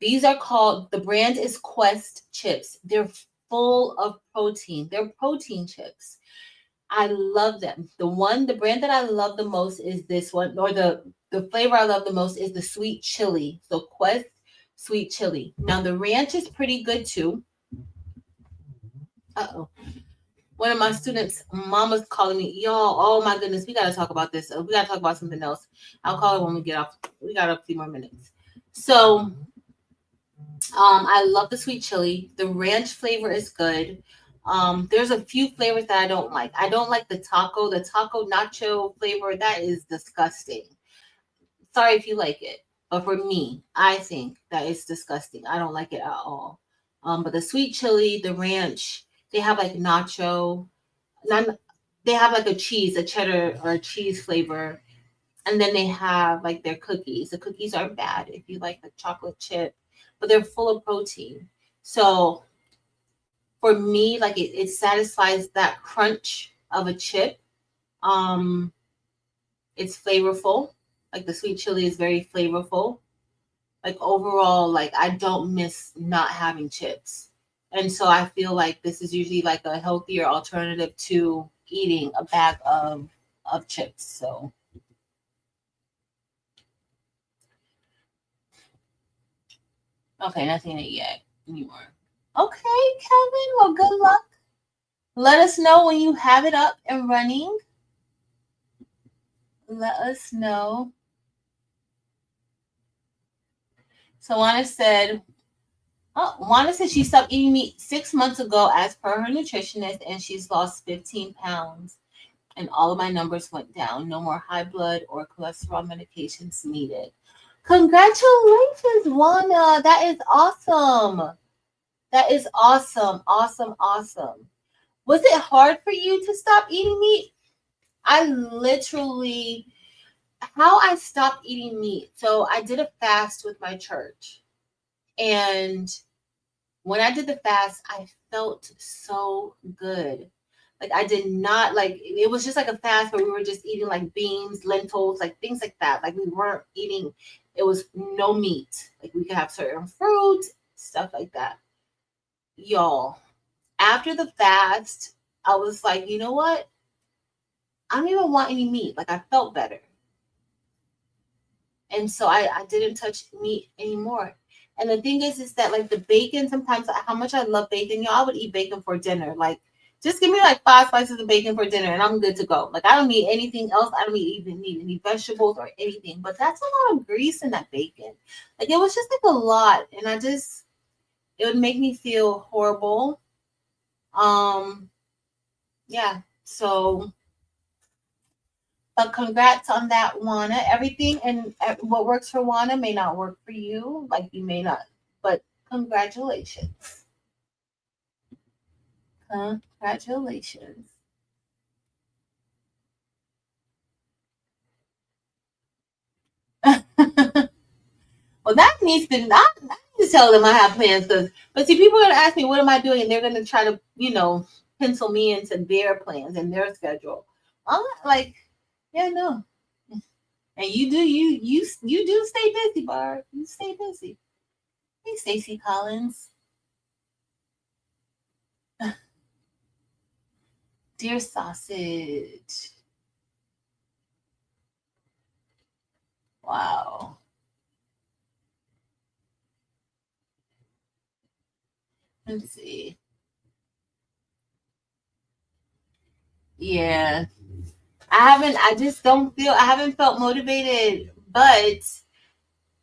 These are called, the brand is Quest chips. They're full of protein. They're protein chips. I love them. The brand that I love the most is this one, or the flavor I love the most is the sweet chili. So Quest sweet chili. Now the ranch is pretty good too. Uh-oh. One of my students, mama's calling me, y'all. Oh my goodness, we gotta talk about this. We gotta talk about something else. I'll call her when we get off. We got a few more minutes. So I love the sweet chili. The ranch flavor is good. There's a few flavors that I don't like. I don't like the taco nacho flavor. That is disgusting. Sorry if you like it, but for me, I think that is disgusting. I don't like it at all. But the sweet chili, the ranch, they have like nacho, not, they have like a cheddar or a cheese flavor, And then they have like their cookies. The cookies aren't bad if you like the chocolate chip, but they're full of protein. So for me, like it satisfies that crunch of a chip. Um, it's flavorful. Like the sweet chili is very flavorful. Like overall, like I don't miss not having chips. And so I feel like this is usually like a healthier alternative to eating a bag of chips. So okay, nothing yet anymore. Okay, Kevin. Well, good luck. Let us know when you have it up and running. Let us know. So Wanda said she stopped eating meat 6 months ago as per her nutritionist, and she's lost 15 pounds. And all of my numbers went down. No more high blood or cholesterol medications needed. Congratulations, Wanda. That is awesome. That is awesome. Awesome. Awesome. Was it hard for you to stop eating meat? I literally, how I stopped eating meat. So I did a fast with my church. And when I did the fast, I felt so good. Like I did not like it was just like a fast where we were just eating like beans, lentils, like things like that. Like we weren't eating, it was no meat. Like we could have certain fruit, stuff like that. Y'all, after the fast, I was like, you know what? I don't even want any meat. Like I felt better. And so I didn't touch meat anymore. And the thing is that like the bacon, sometimes how much I love bacon, y'all, I would eat bacon for dinner. Like, just give me like 5 slices of bacon for dinner, and I'm good to go. Like, I don't need anything else. I don't even need any vegetables or anything. But that's a lot of grease in that bacon. Like, it was just like a lot, and it would make me feel horrible. Um, yeah. So but congrats on that, Juana. Everything and what works for Juana may not work for you. Like you may not, but congratulations. Congratulations. Well, that needs to not. I need to tell them I have plans because, but see, people are gonna ask me what am I doing, and they're gonna try to, pencil me into their plans and their schedule. I'm not like, yeah, no. And you do stay busy, Barb. You stay busy. Hey, Stacey Collins. Dear sausage. Wow. Let's see. Yeah. I just don't feel, I haven't felt motivated, but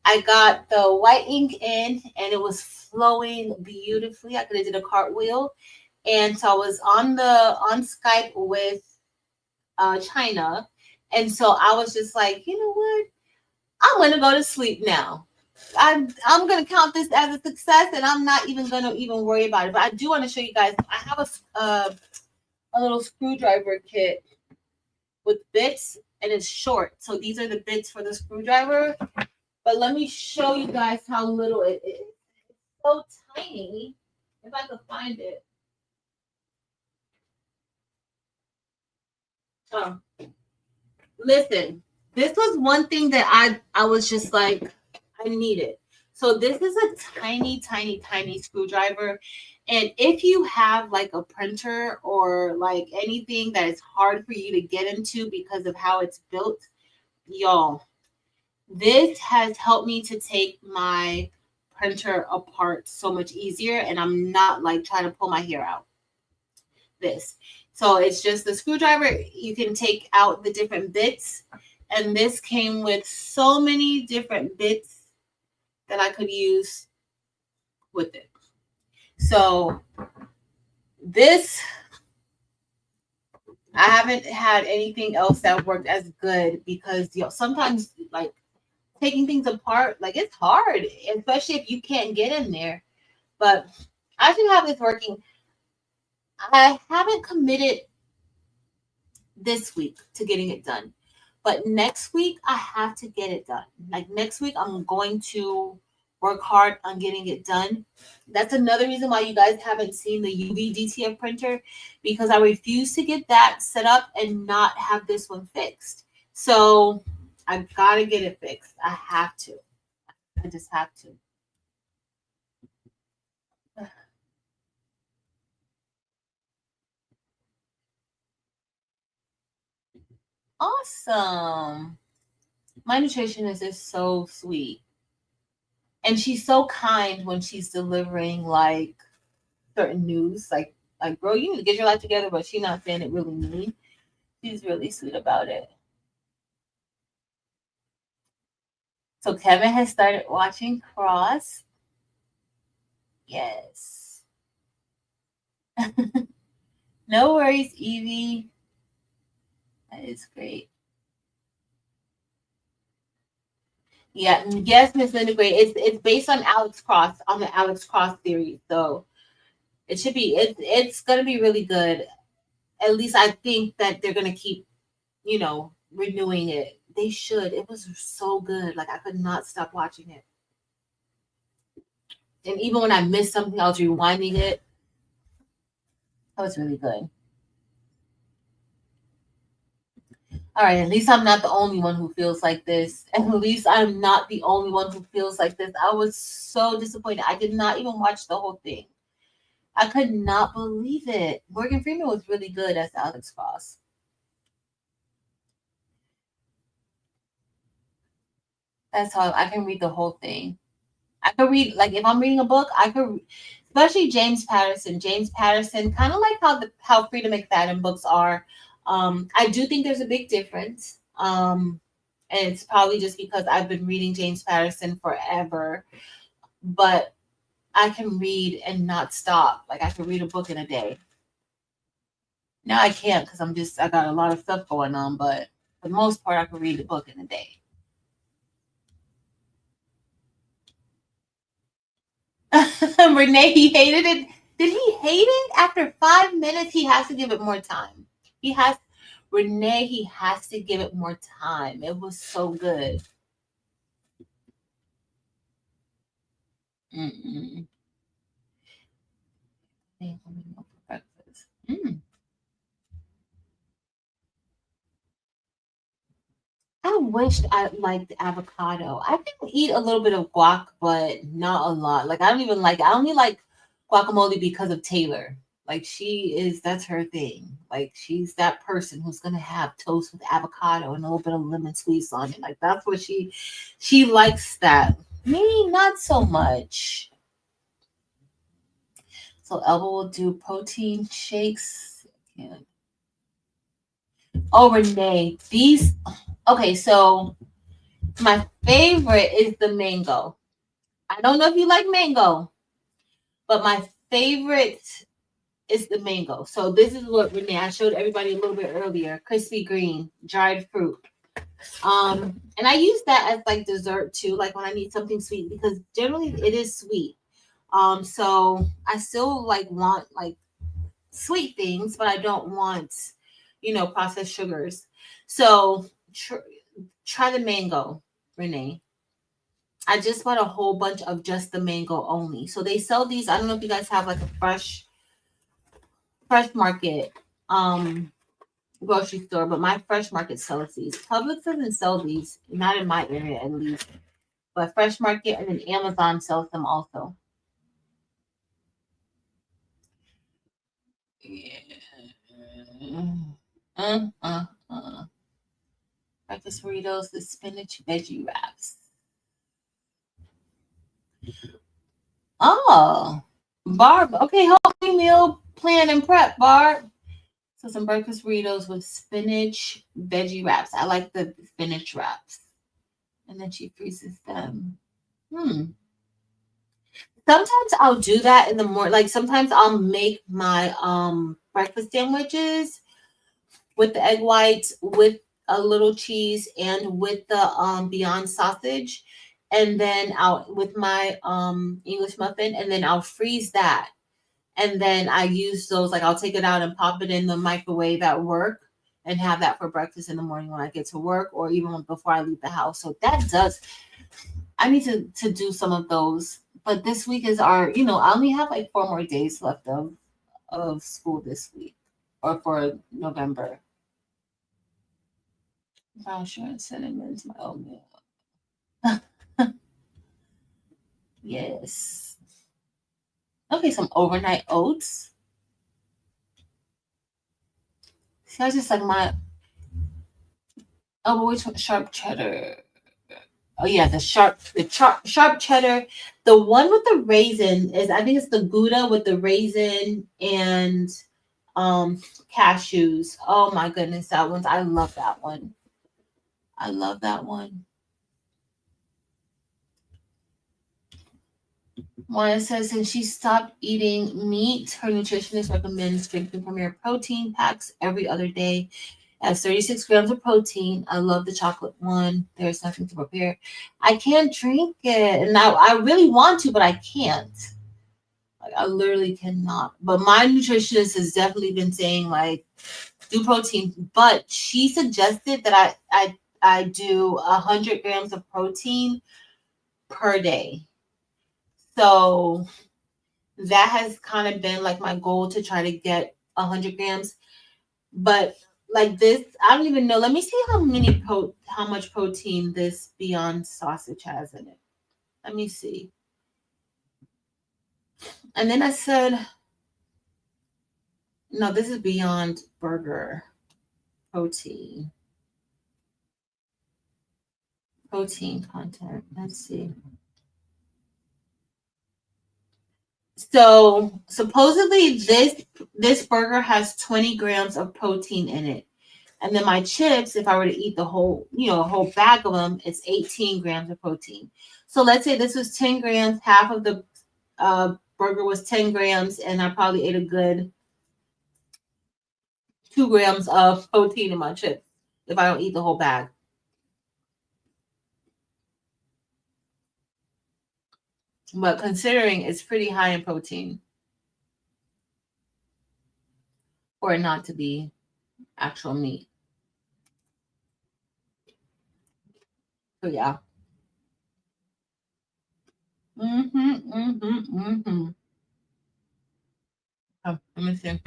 I got the white ink in and it was flowing beautifully. I could have did a cartwheel. And so I was on Skype with China. And so I was just like, you know what? I'm gonna go to sleep now. I'm gonna count this as a success, and I'm not even gonna even worry about it. But I do want to show you guys. I have a little screwdriver kit with bits, and it's short. So these are the bits for the screwdriver. But let me show you guys how little it is. It's so tiny. If I could find it. Oh, listen. This was one thing that I was just like I need it. So this is a tiny, tiny, tiny screwdriver. And if you have like a printer or like anything that is hard for you to get into because of how it's built, y'all, this has helped me to take my printer apart so much easier. And I'm not like trying to pull my hair out. This. So it's just the screwdriver. You can take out the different bits. And this came with so many different bits that I could use with it. So this, I haven't had anything else that worked as good because sometimes like taking things apart, like it's hard, especially if you can't get in there. But I should have this working. I haven't committed this week to getting it done. But next week, I have to get it done. Like next week, I'm going to work hard on getting it done. That's another reason why you guys haven't seen the UV DTF printer, because I refuse to get that set up and not have this one fixed. So I gotta get it fixed. I have to. I just have to. Awesome. My nutritionist is so sweet. And she's so kind when she's delivering like certain news. Like, bro, you need to get your life together, but she's not saying it really mean. She's really sweet about it. So Kevin has started watching Cross. Yes. No worries, Evie. That is great. Yeah, yes, Miss Linda Gray. It's based on Alex Cross, on the Alex Cross theory. So it should be it's gonna be really good. At least I think that they're gonna keep, renewing it. They should. It was so good. Like I could not stop watching it. And even when I missed something, I was rewinding it. That was really good. All right, at least I'm not the only one who feels like this. At least I'm not the only one who feels like this. I was so disappointed. I did not even watch the whole thing. I could not believe it. Morgan Freeman was really good as Alex Cross. That's how I can read the whole thing. I could read, like, if I'm reading a book, I could, especially James Patterson. James Patterson, kind of like how Frida McFadden books are. I do think there's a big difference. And it's probably just because I've been reading James Patterson forever. But I can read and not stop. Like I could read a book in a day. Now I can't because I got a lot of stuff going on. But for the most part, I could read a book in a day. Renee, he hated it. Did he hate it? After 5 minutes, he has to give it more time. He has Renee, he has to give it more time. It was so good. Mm-mm. Mm. I wished I liked avocado. I can eat a little bit of guac, but not a lot. Like I only like guacamole because of Taylor. Like that's her thing. Like she's that person who's gonna have toast with avocado and a little bit of lemon squeeze on it. Like that's what she likes that. Me, not so much. So Elba will do protein shakes. Yeah. Oh, Renee, okay, so my favorite is the mango. I don't know if you like mango, but my favorite is the mango. So this is what Renee I showed everybody a little bit earlier. Crispy green, dried fruit. And I use that as like dessert too, like when I need something sweet because generally it is sweet. So I still like want like sweet things, but I don't want, processed sugars. So try the mango, Renee. I just bought a whole bunch of just the mango only. So they sell these. I don't know if you guys have like a fresh market grocery store, but my fresh market sells these. Publix doesn't sell these, not in my area at least. But fresh market and then Amazon sells them also. Yeah. Uh, uh, uh. Breakfast burritos with spinach veggie wraps. Oh, Barb. Okay, healthy meal plan and prep, Barb. So some breakfast burritos with spinach veggie wraps. I like the spinach wraps. And then she freezes them. Hmm. Sometimes I'll do that in the morning. Like sometimes I'll make my breakfast sandwiches with the egg whites, with a little cheese, and with the Beyond sausage, and then I'll with my English muffin, and then I'll freeze that, and then I use those. Like I'll take it out and pop it in the microwave at work, and have that for breakfast in the morning when I get to work or even before I leave the house. So that does, I need to do some of those. But this week is our, I only have like 4 more days left of school this week or for November. Brown sugar and cinnamon is my oatmeal. Yes. Okay, some overnight oats. See, I just like my, oh, which one? Sharp cheddar. Oh yeah, sharp cheddar. The one with the raisin is, I think it's the Gouda with the raisin and cashews. Oh my goodness, that one's, I love that one. I love that one. Maya says since she stopped eating meat, her nutritionist recommends drinking Premier protein packs every other day. It has 36 grams of protein. I love the chocolate one. There's nothing to prepare. I can't drink it. And I really want to, but I can't. Like I literally cannot. But my nutritionist has definitely been saying like do protein. But she suggested that I do 100 grams of protein per day. So that has kind of been like my goal to try to get 100 grams. But like this, I don't even know. Let me see how much protein this Beyond sausage has in it. Let me see. And then I said, no, this is Beyond Burger protein. Protein content. Let's see. So supposedly this burger has 20 grams of protein in it. And then my chips, if I were to eat the whole, a whole bag of them, it's 18 grams of protein. So let's say this was 10 grams, half of the burger was 10 grams, and I probably ate a good 2 grams of protein in my chips if I don't eat the whole bag. But considering it's pretty high in protein for it not to be actual meat. So yeah. Oh, let me see.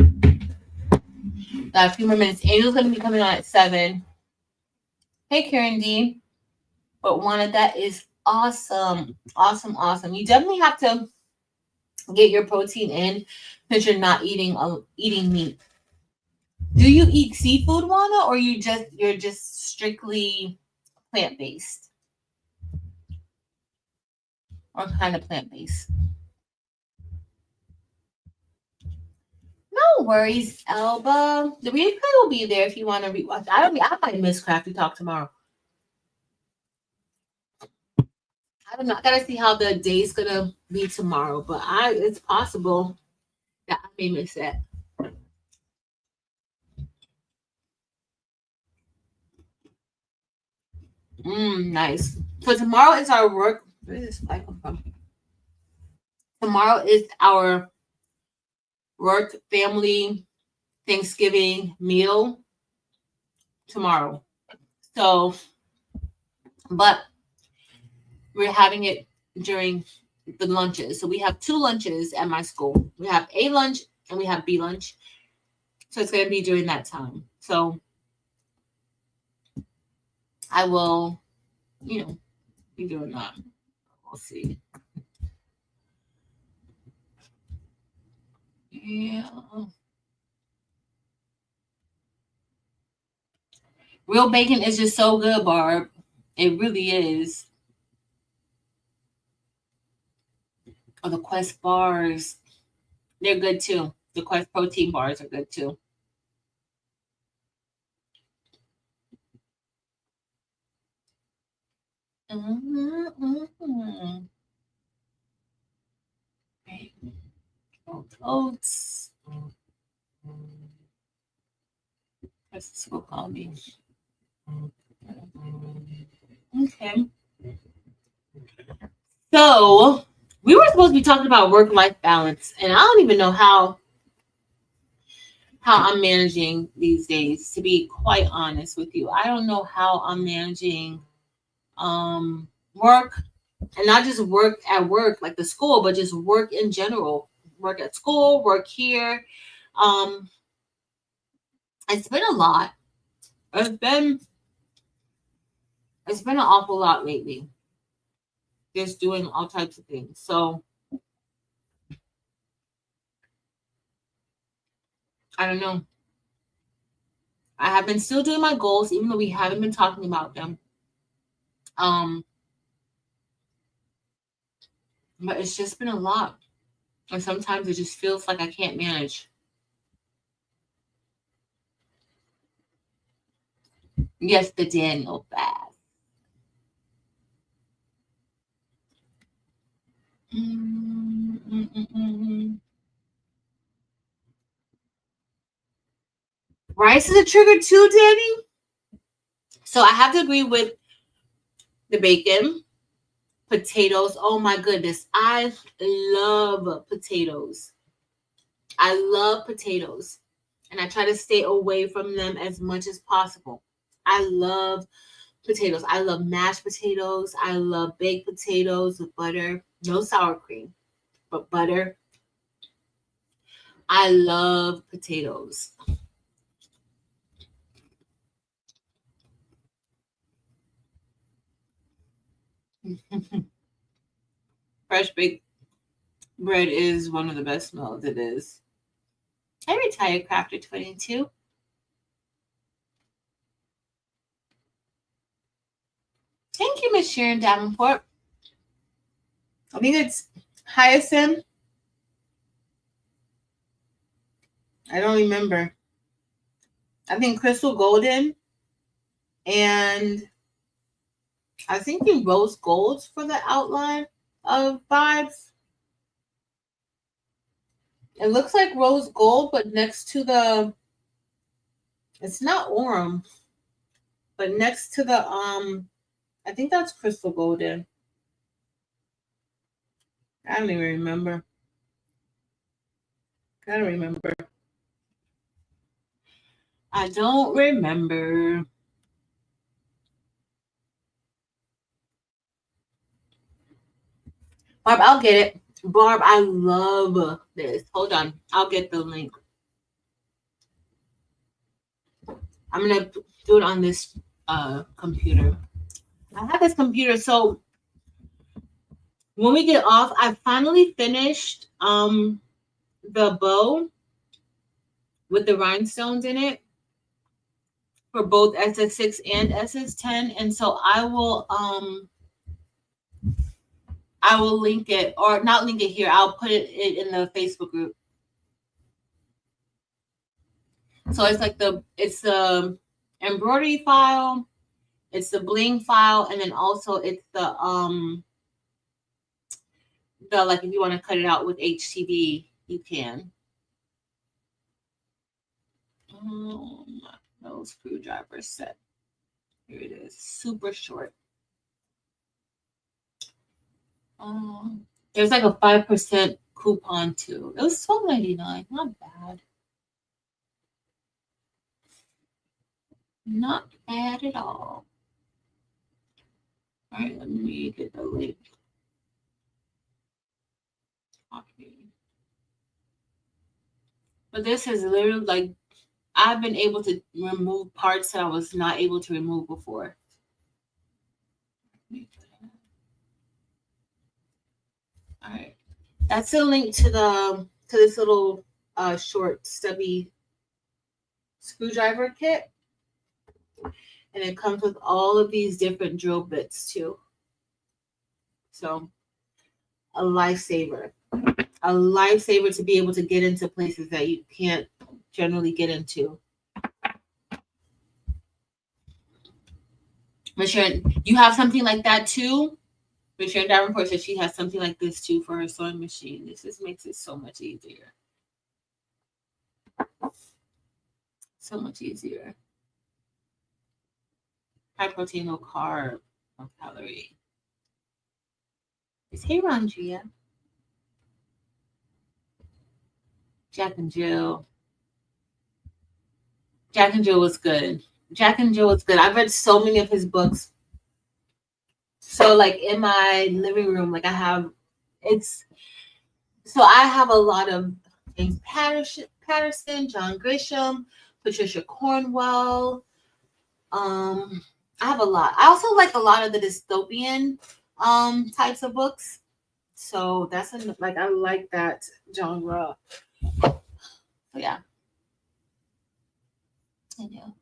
Got a few more minutes. Angel's gonna be coming on at 7. Hey Karen D. But Juana, that is awesome. Awesome. You definitely have to get your protein in because you're not eating meat. Do you eat seafood, Juana, or you're just strictly plant-based? Or kind of plant-based? No worries, Elba. The replay will be there if you want to rewatch. I might miss Crafty Talk tomorrow. I don't know. I gotta see how the day's gonna be tomorrow, but it's possible that I may miss it. Nice. So tomorrow is our work. Where is this flag come from? Tomorrow is our work family Thanksgiving meal. Tomorrow. So, but we're having it during the lunches. So we have 2 lunches at my school. We have A lunch and we have B lunch. So it's going to be during that time. So I will, be doing that. We'll see. Yeah. Real bacon is just so good, Barb. It really is. Oh, the Quest bars. They're good too. The Quest protein bars are good too. Oats. This will call me. Okay. So we were supposed to be talking about work-life balance, and I don't even know how how I'm managing these days, to be quite honest with you. I don't know how I'm managing work, and not just work at work like the school, but just work in general. Work at school, work here. Um it's been a lot. It's been an awful lot lately. Just doing all types of things. So I don't know. I have been still doing my goals, even though we haven't been talking about them. Um, but it's just been a lot. And sometimes it just feels like I can't manage. Yes, the Daniel fast. Rice is a trigger too, Danny. So I have to agree with the bacon, potatoes. Oh my goodness, I love potatoes. I love potatoes, and I try to stay away from them as much as possible. I love potatoes. I love mashed potatoes. I love baked potatoes with butter. No sour cream, but butter. I love potatoes. Fresh baked bread is one of the best smells. It is. I retired Crafter 22. Thank you, Miss Sharon Davenport. I think it's hyacinth. I don't remember. I think crystal golden, and I think in rose golds for the outline of vibes. It looks like rose gold, but next to the, it's not Orem, but next to the I think that's crystal golden. I don't even remember. I don't remember. I don't remember. Barb, I'll get it. Barb, I love this. Hold on. I'll get the link. I'm gonna do it on this computer. I have this computer, so when we get off, I finally finished the bow with the rhinestones in it for both SS6 and SS10, and so I will link it, or not link it here. I'll put it in the Facebook group. So it's like it's the embroidery file, it's the bling file, and then also it's the like if you want to cut it out with HTV, you can. No screwdriver set. Here it is, super short. There's like a 5% coupon too. It was $12.99. Not bad. Not bad at all. All right, let me get the link. Okay. But this is literally like I've been able to remove parts that I was not able to remove before. All right. That's a link to this little short stubby screwdriver kit. And it comes with all of these different drill bits too. So a lifesaver. A lifesaver to be able to get into places that you can't generally get into. Miss Sharon, you have something like that too? Miss Sharon Davenport says she has something like this too for her sewing machine. This just makes it so much easier. So much easier. High protein, low carb, no calorie. Is hey Randria? Jack and Jill. Jack and Jill was good. Jack and Jill was good. I've read so many of his books. So like in my living room, like I have it's so I have a lot of James Patterson, John Grisham, Patricia Cornwell. I have a lot. I also like a lot of the dystopian types of books. So that's like I like that genre. So yeah. I know.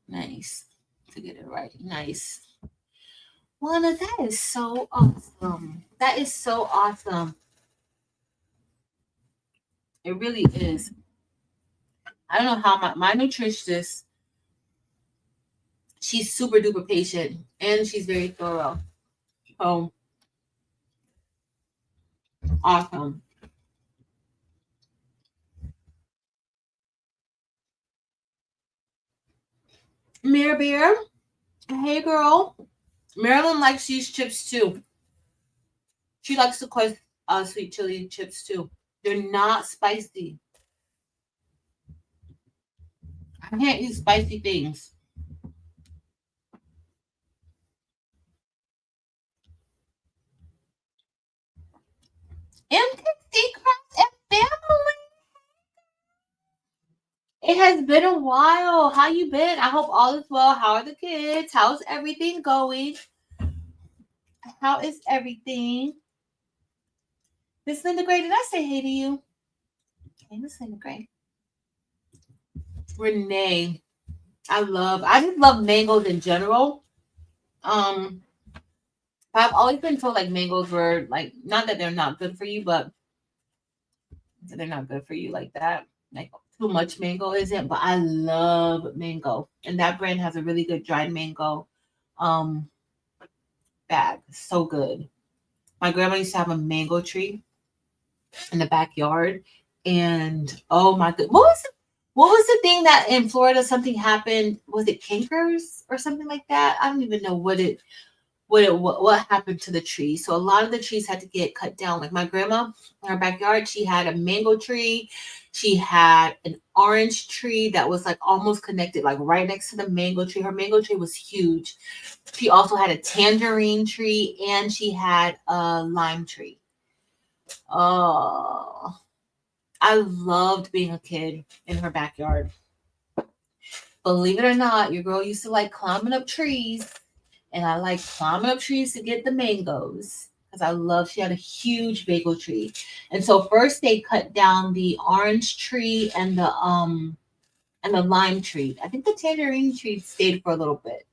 Nice. To get it right. Nice. Juana, that is so awesome. That is so awesome. It really is. I don't know how my nutritionist, she's super duper patient and she's very thorough. Oh, awesome. Mirror Bear, hey girl. Marilyn likes these chips too. She likes the quest sweet chili chips too. They're not spicy. I can't eat spicy things. MTC Crafts and Family. It has been a while. How you been? I hope all is well. How are the kids? How's everything going? How is everything? Miss Linda Gray, did I say hey to you? Hey, Miss Linda Gray. Renee. I just love mangoes in general. Um, I've always been told like mangoes were like not that they're not good for you, but they're not good for you like that. Like too much mango isn't, but I love mango. And that brand has a really good dried mango um bag. So good. My grandma used to have a mango tree in the backyard. And oh my god, what was the thing that in Florida something happened? Was it cankers or something like that? I don't even know what happened to the tree. So a lot of the trees had to get cut down. Like my grandma in her backyard, she had a mango tree, she had an orange tree that was like almost connected, like right next to the mango tree. Her mango tree was huge. She also had a tangerine tree and she had a lime tree. Oh, I loved being a kid in her backyard. Believe it or not, your girl used to like climbing up trees, and I like climbing up trees to get the mangoes because I love. She had a huge bagel tree, and so first they cut down the orange tree and the lime tree. I think the tangerine tree stayed for a little bit.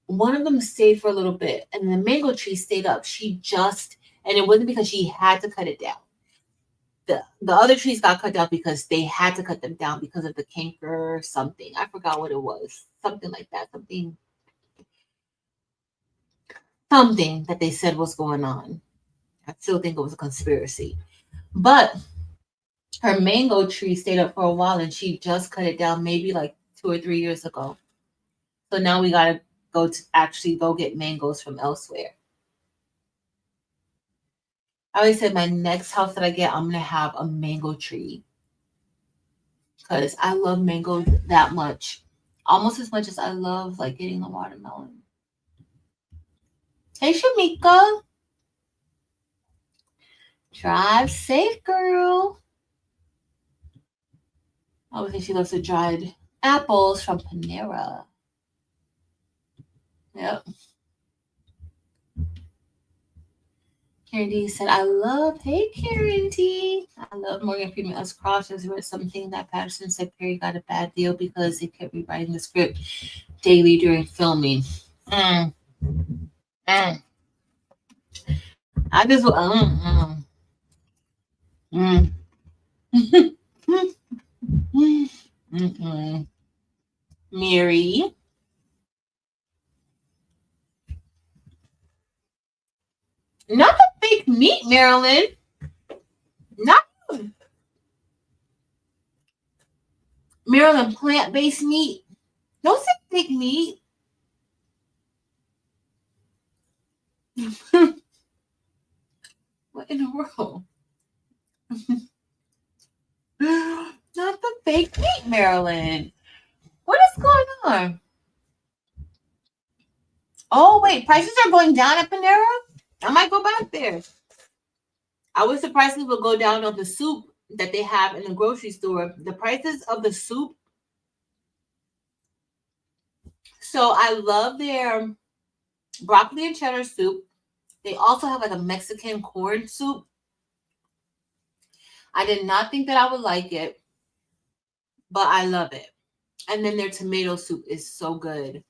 One of them stayed for a little bit, and the mango tree stayed up. And it wasn't because she had to cut it down. The other trees got cut down because they had to cut them down because of the canker or something. I forgot what it was. Something like that. Something that they said was going on. I still think it was a conspiracy. But her mango tree stayed up for a while and she just cut it down maybe like 2 or 3 years ago. So now we gotta go get mangoes from elsewhere. I always said my next house that I get, I'm gonna have a mango tree because I love mangoes that much, almost as much as I love like getting a watermelon. Hey, Shamika, drive safe, girl. I would think she loves the dried apples from Panera. Yep. Karen D said, hey, Karen D. I love Morgan Freeman as Cross. Has read something that Patterson said Perry got a bad deal because they kept rewriting the script daily during filming. Mm, mm. I just, mm, mm. Mary, not the fake meat, Marilyn. Not Maryland plant-based meat. Don't say fake meat. What in the world? Not the fake meat, Marilyn. What is going on? Oh, wait. Prices are going down at Panera? I might go back there. I was surprised it would go down on the soup that they have in the grocery store. The prices of the soup. So I love their broccoli and cheddar soup. They also have like a Mexican corn soup. I did not think that I would like it, but I love it. And then their tomato soup is so good.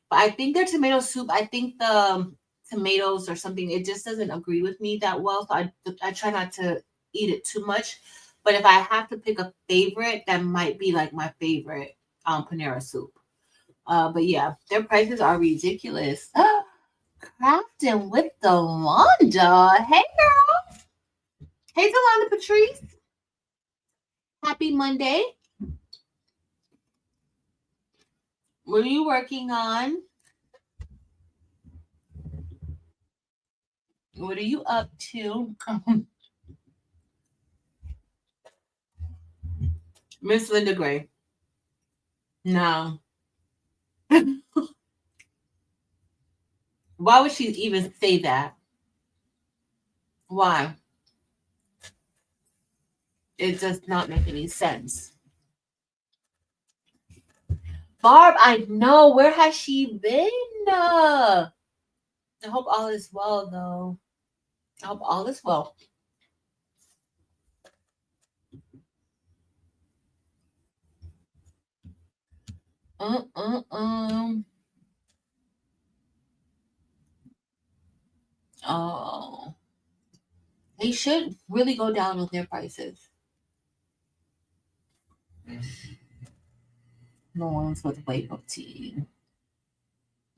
But I think their tomato soup, I think the tomatoes or something, it just doesn't agree with me that well. So I try not to eat it too much. But if I have to pick a favorite, that might be like my favorite Panera soup. But yeah, their prices are ridiculous. Crafting with Delonda. Hey girl. Hey Delonda Patrice. Happy Monday. What are you working on? What are you up to? Miss Linda Gray. No. Why would she even say that? Why? It does not make any sense. Barb, I know. Where has she been? I hope all is well, though. I hope all is well. Oh. They should really go down on their prices. No one's with whey protein.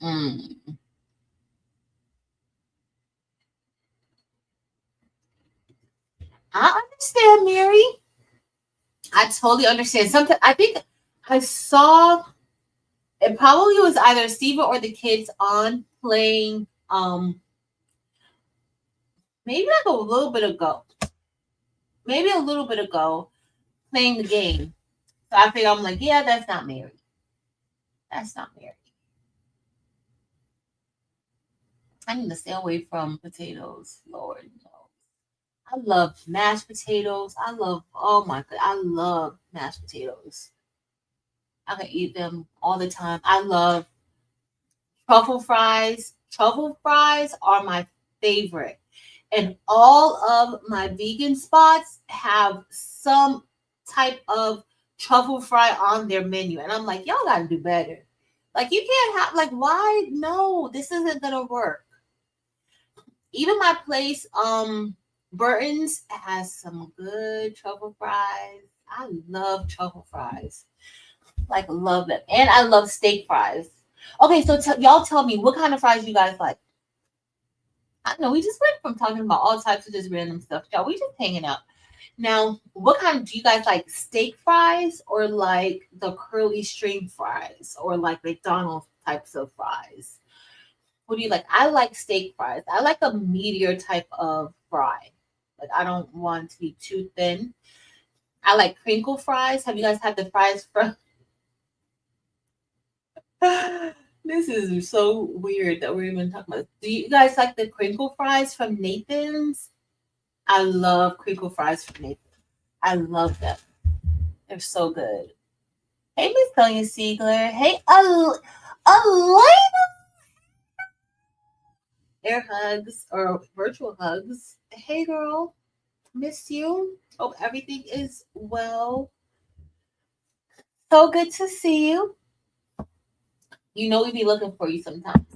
I understand, Mary. I totally understand. Something I think I saw it probably was either Steven or the kids on playing maybe like a little bit ago. Maybe a little bit ago playing the game. So I think I'm like, yeah, that's not Mary. That's not Mary. I need to stay away from potatoes. Lord, no. I love mashed potatoes. Oh my God, I love mashed potatoes. I can eat them all the time. I love truffle fries. Truffle fries are my favorite. And all of my vegan spots have some type of truffle fry on their menu. And I'm like, y'all got to do better. Like, you can't have, like, why? No, this isn't going to work. Even my place, Burton's, has some good truffle fries. I love truffle fries. Like, love them. And I love steak fries. Okay, so y'all tell me, what kind of fries you guys like? I know we just went from talking about all types of just random stuff. Y'all, we just hanging out. Now, what kind do you guys like? Steak fries or like the curly string fries or like McDonald's types of fries? What do you like? I like steak fries. I like a meatier type of fry. Like I don't want to be too thin. I like crinkle fries. Have you guys had the fries from? This is so weird that we're even talking about. Do you guys like the crinkle fries from Nathan's? I love crinkle fries from Nathan's. I love them. They're so good. Hey, Miss Sonia Siegler. Hey, Elena. Air hugs or virtual hugs. Hey, girl. Miss you. Hope everything is well. So good to see you. You know we be looking for you sometimes.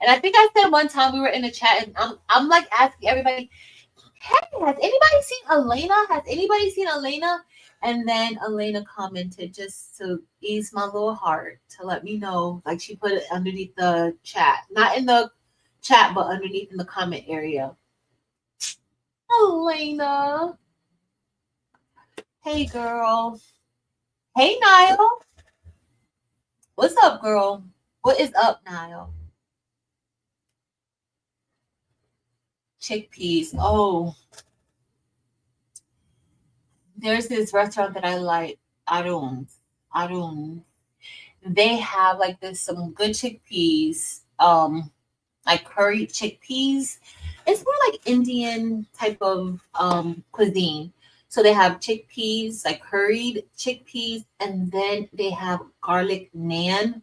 And I think I said one time we were in a chat and I'm like asking everybody, hey, has anybody seen Elena? Has anybody seen Elena? And then Elena commented just to ease my little heart to let me know. Like she put it underneath the chat. Not in the chat, but underneath in the comment area. Elena. Hey girl. Hey Niall. What's up, girl? What is up, Niall? Chickpeas. Oh. there's this restaurant that I like, Arun. Arun. They have like this some good chickpeas, like curried chickpeas. It's more like Indian type of cuisine. So they have chickpeas, like curried chickpeas, and then they have garlic naan.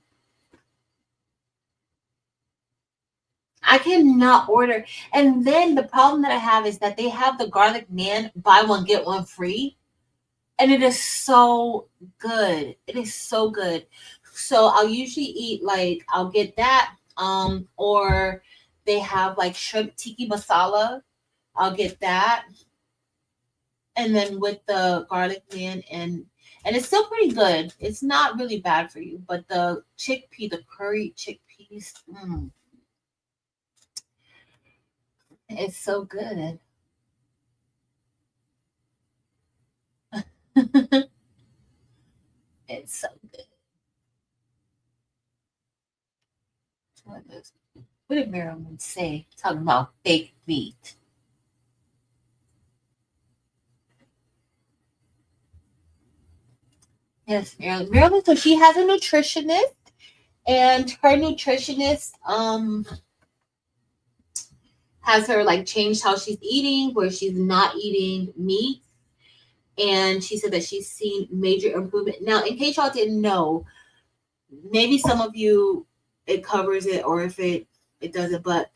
I cannot order. And then the problem that I have is that they have the garlic naan buy one get one free, and it is so good. It is so good. So I'll usually eat like I'll get that or they have like shrimp tiki masala. I'll get that, and then with the garlic naan and it's still pretty good. It's not really bad for you, but the chickpea, the curry chickpeas, it's so good. It's so good. What did Marilyn say? Talking about fake meat. Yes, Marilyn. Marilyn, so she has a nutritionist, and her nutritionist has her like changed how she's eating, where she's not eating meat, and she said that she's seen major improvement. Now, in case y'all didn't know, maybe some of you it covers it, or if it doesn't, but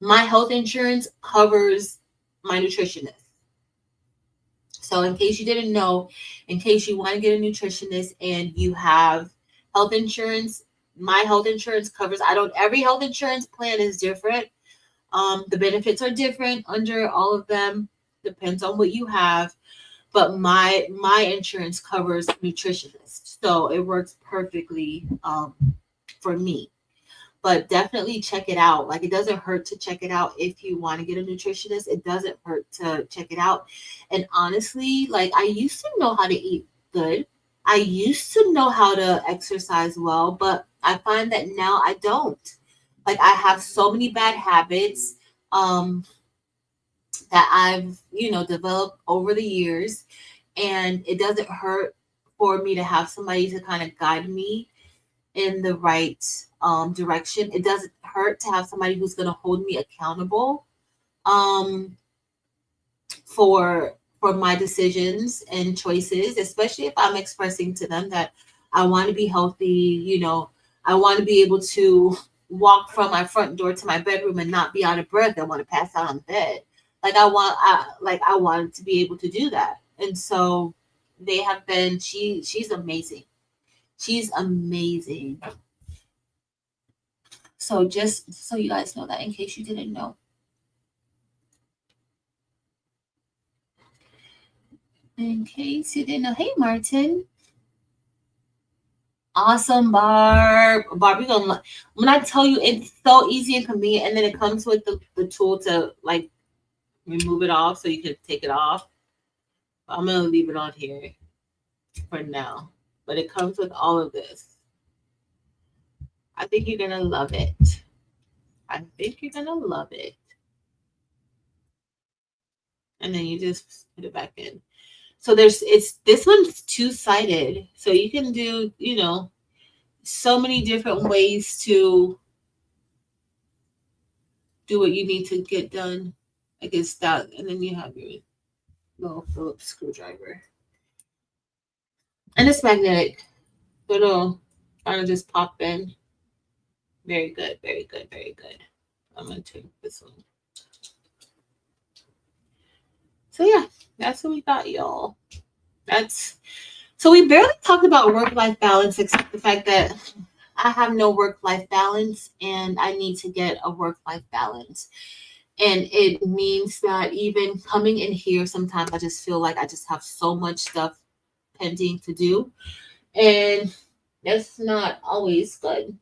my health insurance covers my nutritionist. So, in case you didn't know, in case you want to get a nutritionist and you have health insurance, my health insurance covers. I don't. Every health insurance plan is different. The benefits are different under all of them. Depends on what you have, but my insurance covers nutritionists, so it works perfectly for me. But definitely check it out. Like, it doesn't hurt to check it out if you want to get a nutritionist. It doesn't hurt to check it out. And honestly, like, I used to know how to eat good. I used to know how to exercise well, but I find that now I don't. Like, I have so many bad habits um that I've, developed over the years, and it doesn't hurt for me to have somebody to kind of guide me in the right direction. It doesn't hurt to have somebody who's going to hold me accountable um, for my decisions and choices, especially if I'm expressing to them that I want to be healthy. I want to be able to walk from my front door to my bedroom and not be out of breath. I want to pass out on the bed. Like, I wanted to be able to do that. And so they have been. She's amazing. She's amazing. So just so you guys know that, in case you didn't know. In case you didn't know. Hey, Martin. Awesome, Barb. Barb, when I tell you, it's so easy and convenient, and then it comes with the tool to like remove it off so you can take it off. I'm gonna leave it on here for now. But it comes with all of this. I think you're gonna love it. I think you're gonna love it. And then you just put it back in. So this one's two-sided. So you can do, so many different ways to do what you need to get done. I guess that, and then you have your little Phillips screwdriver. And it's magnetic. So it'll kind of just pop in. Very good, very good, very good. I'm gonna take this one. So yeah, that's what we got, y'all. So we barely talked about work-life balance, except the fact that I have no work-life balance and I need to get a work-life balance. And it means that even coming in here, sometimes I just feel like I just have so much stuff pending to do. And that's not always good.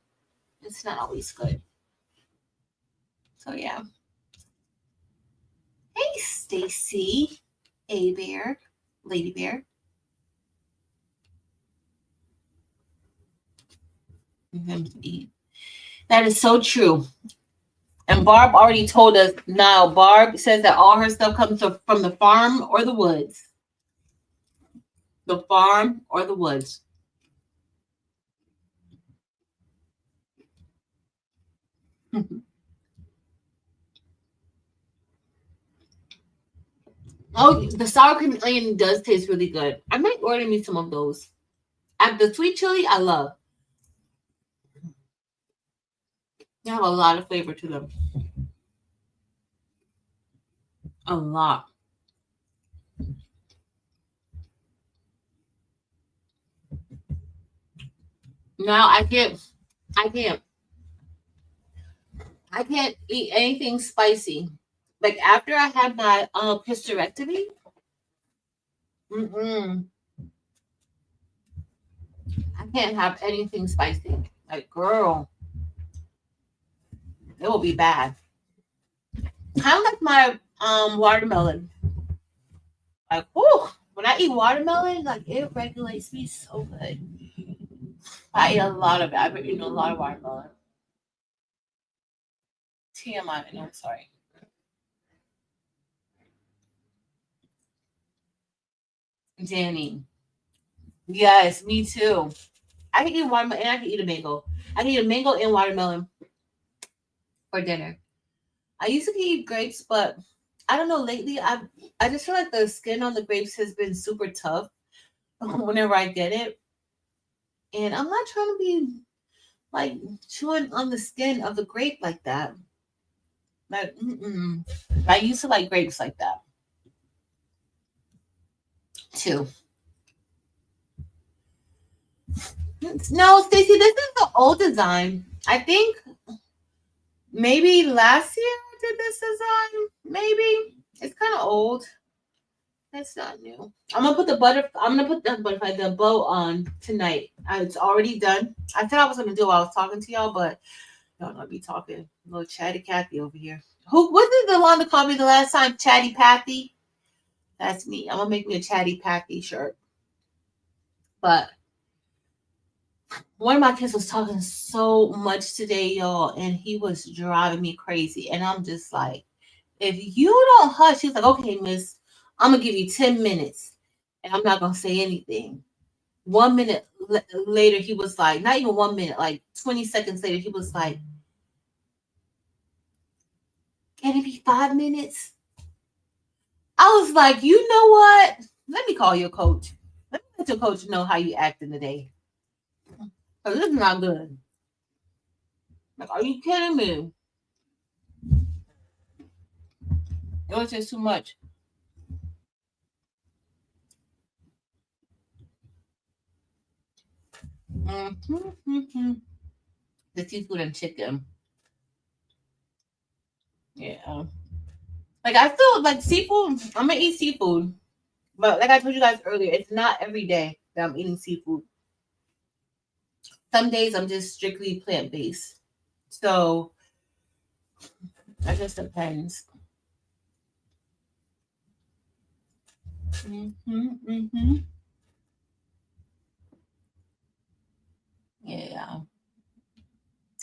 It's not always good. So yeah. Hey, Stacy, A Bear, Lady Bear. That is so true. And Barb already told us now. Barb says that all her stuff comes from the farm or the woods. the farm or the woods. Oh, the sour cream and onion does taste really good. I might order me some of those. And the sweet chili, I love. They have a lot of flavor to them. A lot. Now I can't, I can't eat anything spicy. Like after I had my hysterectomy, mm-mm, I can't have anything spicy. Like girl, it will be bad. Kind of like my watermelon. Like, whew, when I eat watermelon, like it regulates me so good. I eat a lot of it. I've been eating a lot of watermelon. TMI, no, I'm sorry. Danny. Yes, me too. I can eat watermelon and I can eat a mango. I can eat a mango and watermelon for dinner. I used to eat grapes, but I don't know. Lately, I just feel like the skin on the grapes has been super tough whenever I get it, and I'm not trying to be like chewing on the skin of the grape like that. Like, mm-mm. I used to like grapes like that too. No, Stacy, this is the old design. I think maybe last year I did this design. Maybe it's kind of old. That's not new. I'm gonna put the butter. I'm gonna put the butterfly, the bow on tonight. It's already done. I said I was gonna do it while I was talking to y'all, but y'all not be talking. Little chatty Cathy over here. Who was it? The one that called me the last time? Chatty Pathy. That's me. I'm gonna make me a Chatty Pathy shirt. But one of my kids was talking so much today, y'all, and he was driving me crazy. And I'm just like, if you don't hush, he's like, okay, miss, I'm gonna give you 10 minutes and I'm not gonna say anything. 1 minute later, he was like, not even 1 minute, like 20 seconds later, he was like, can it be 5 minutes? I was like, you know what? Let me call your coach. Let me let your coach know how you acting today. Because this is not good. Like, are you kidding me? It was just too much. Mm-hmm. The seafood and chicken. Yeah. Like I feel like seafood. I'm gonna eat seafood, but like I told you guys earlier, it's not every day that I'm eating seafood. Some days I'm just strictly plant based. So that just depends. Mm-hmm. Yeah.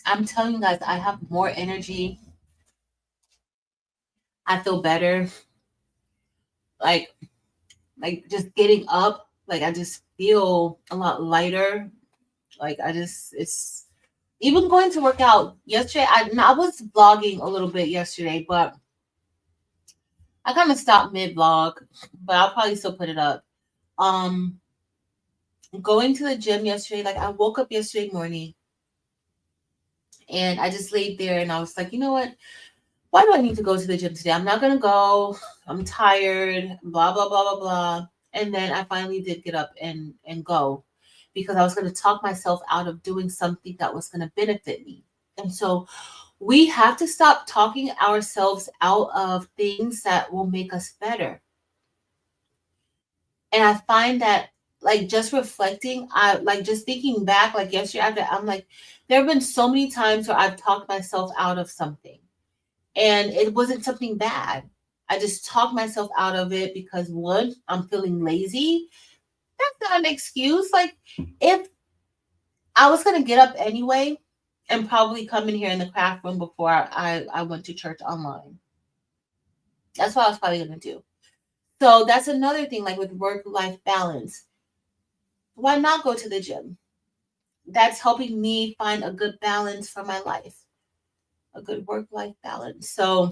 I'm telling you guys, I have more energy. I feel better. Like just getting up. Like I just feel a lot lighter. Like I just it's even going to work out yesterday. I was vlogging a little bit yesterday, but I kind of stopped mid vlog, but I'll probably still put it up. Um, Going to the gym yesterday, like I woke up yesterday morning and I just laid there and I was like, you know what? Why do I need to go to the gym today? I'm not gonna go. I'm tired. Blah blah blah blah blah. And then I finally did get up and go because I was gonna talk myself out of doing something that was gonna benefit me. And so we have to stop talking ourselves out of things that will make us better. And I find that like just reflecting, I like just thinking back, like yesterday after I'm like, there have been so many times where I've talked myself out of something and it wasn't something bad. I just talked myself out of it because one, I'm feeling lazy. That's not an excuse. Like if I was gonna get up anyway and probably come in here in the craft room before I went to church online. That's what I was probably gonna do. So that's another thing, like with work life balance. why not go to the gym? That's helping me find a good balance for my life, a good work life balance. So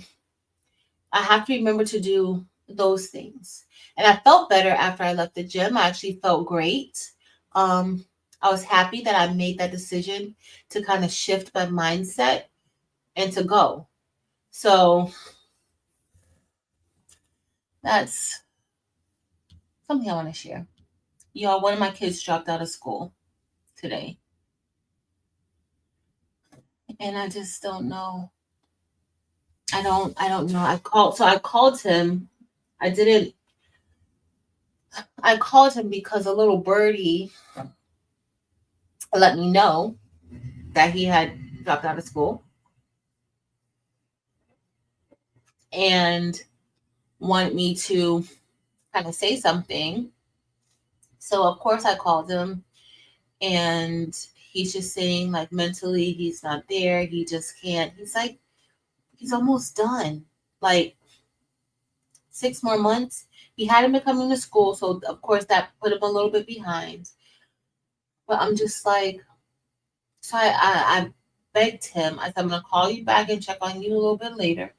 I have to remember to do those things. And I felt better after I left the gym. I actually felt great. Um, I was happy that I made that decision to kind of shift my mindset and to go. So that's something I want to share. Y'all, one of my kids dropped out of school today. And I just don't know. I don't know. I called him. I didn't I called him because a little birdie let me know that he had dropped out of school and wanted me to kind of say something. So of course I called him, and he's just saying like mentally he's not there. He just can't. He's like he's almost done. Like 6 more months. He hadn't been coming to school, so of course that put him a little bit behind. But I'm just like, so I begged him. I said, I'm gonna call you back and check on you a little bit later,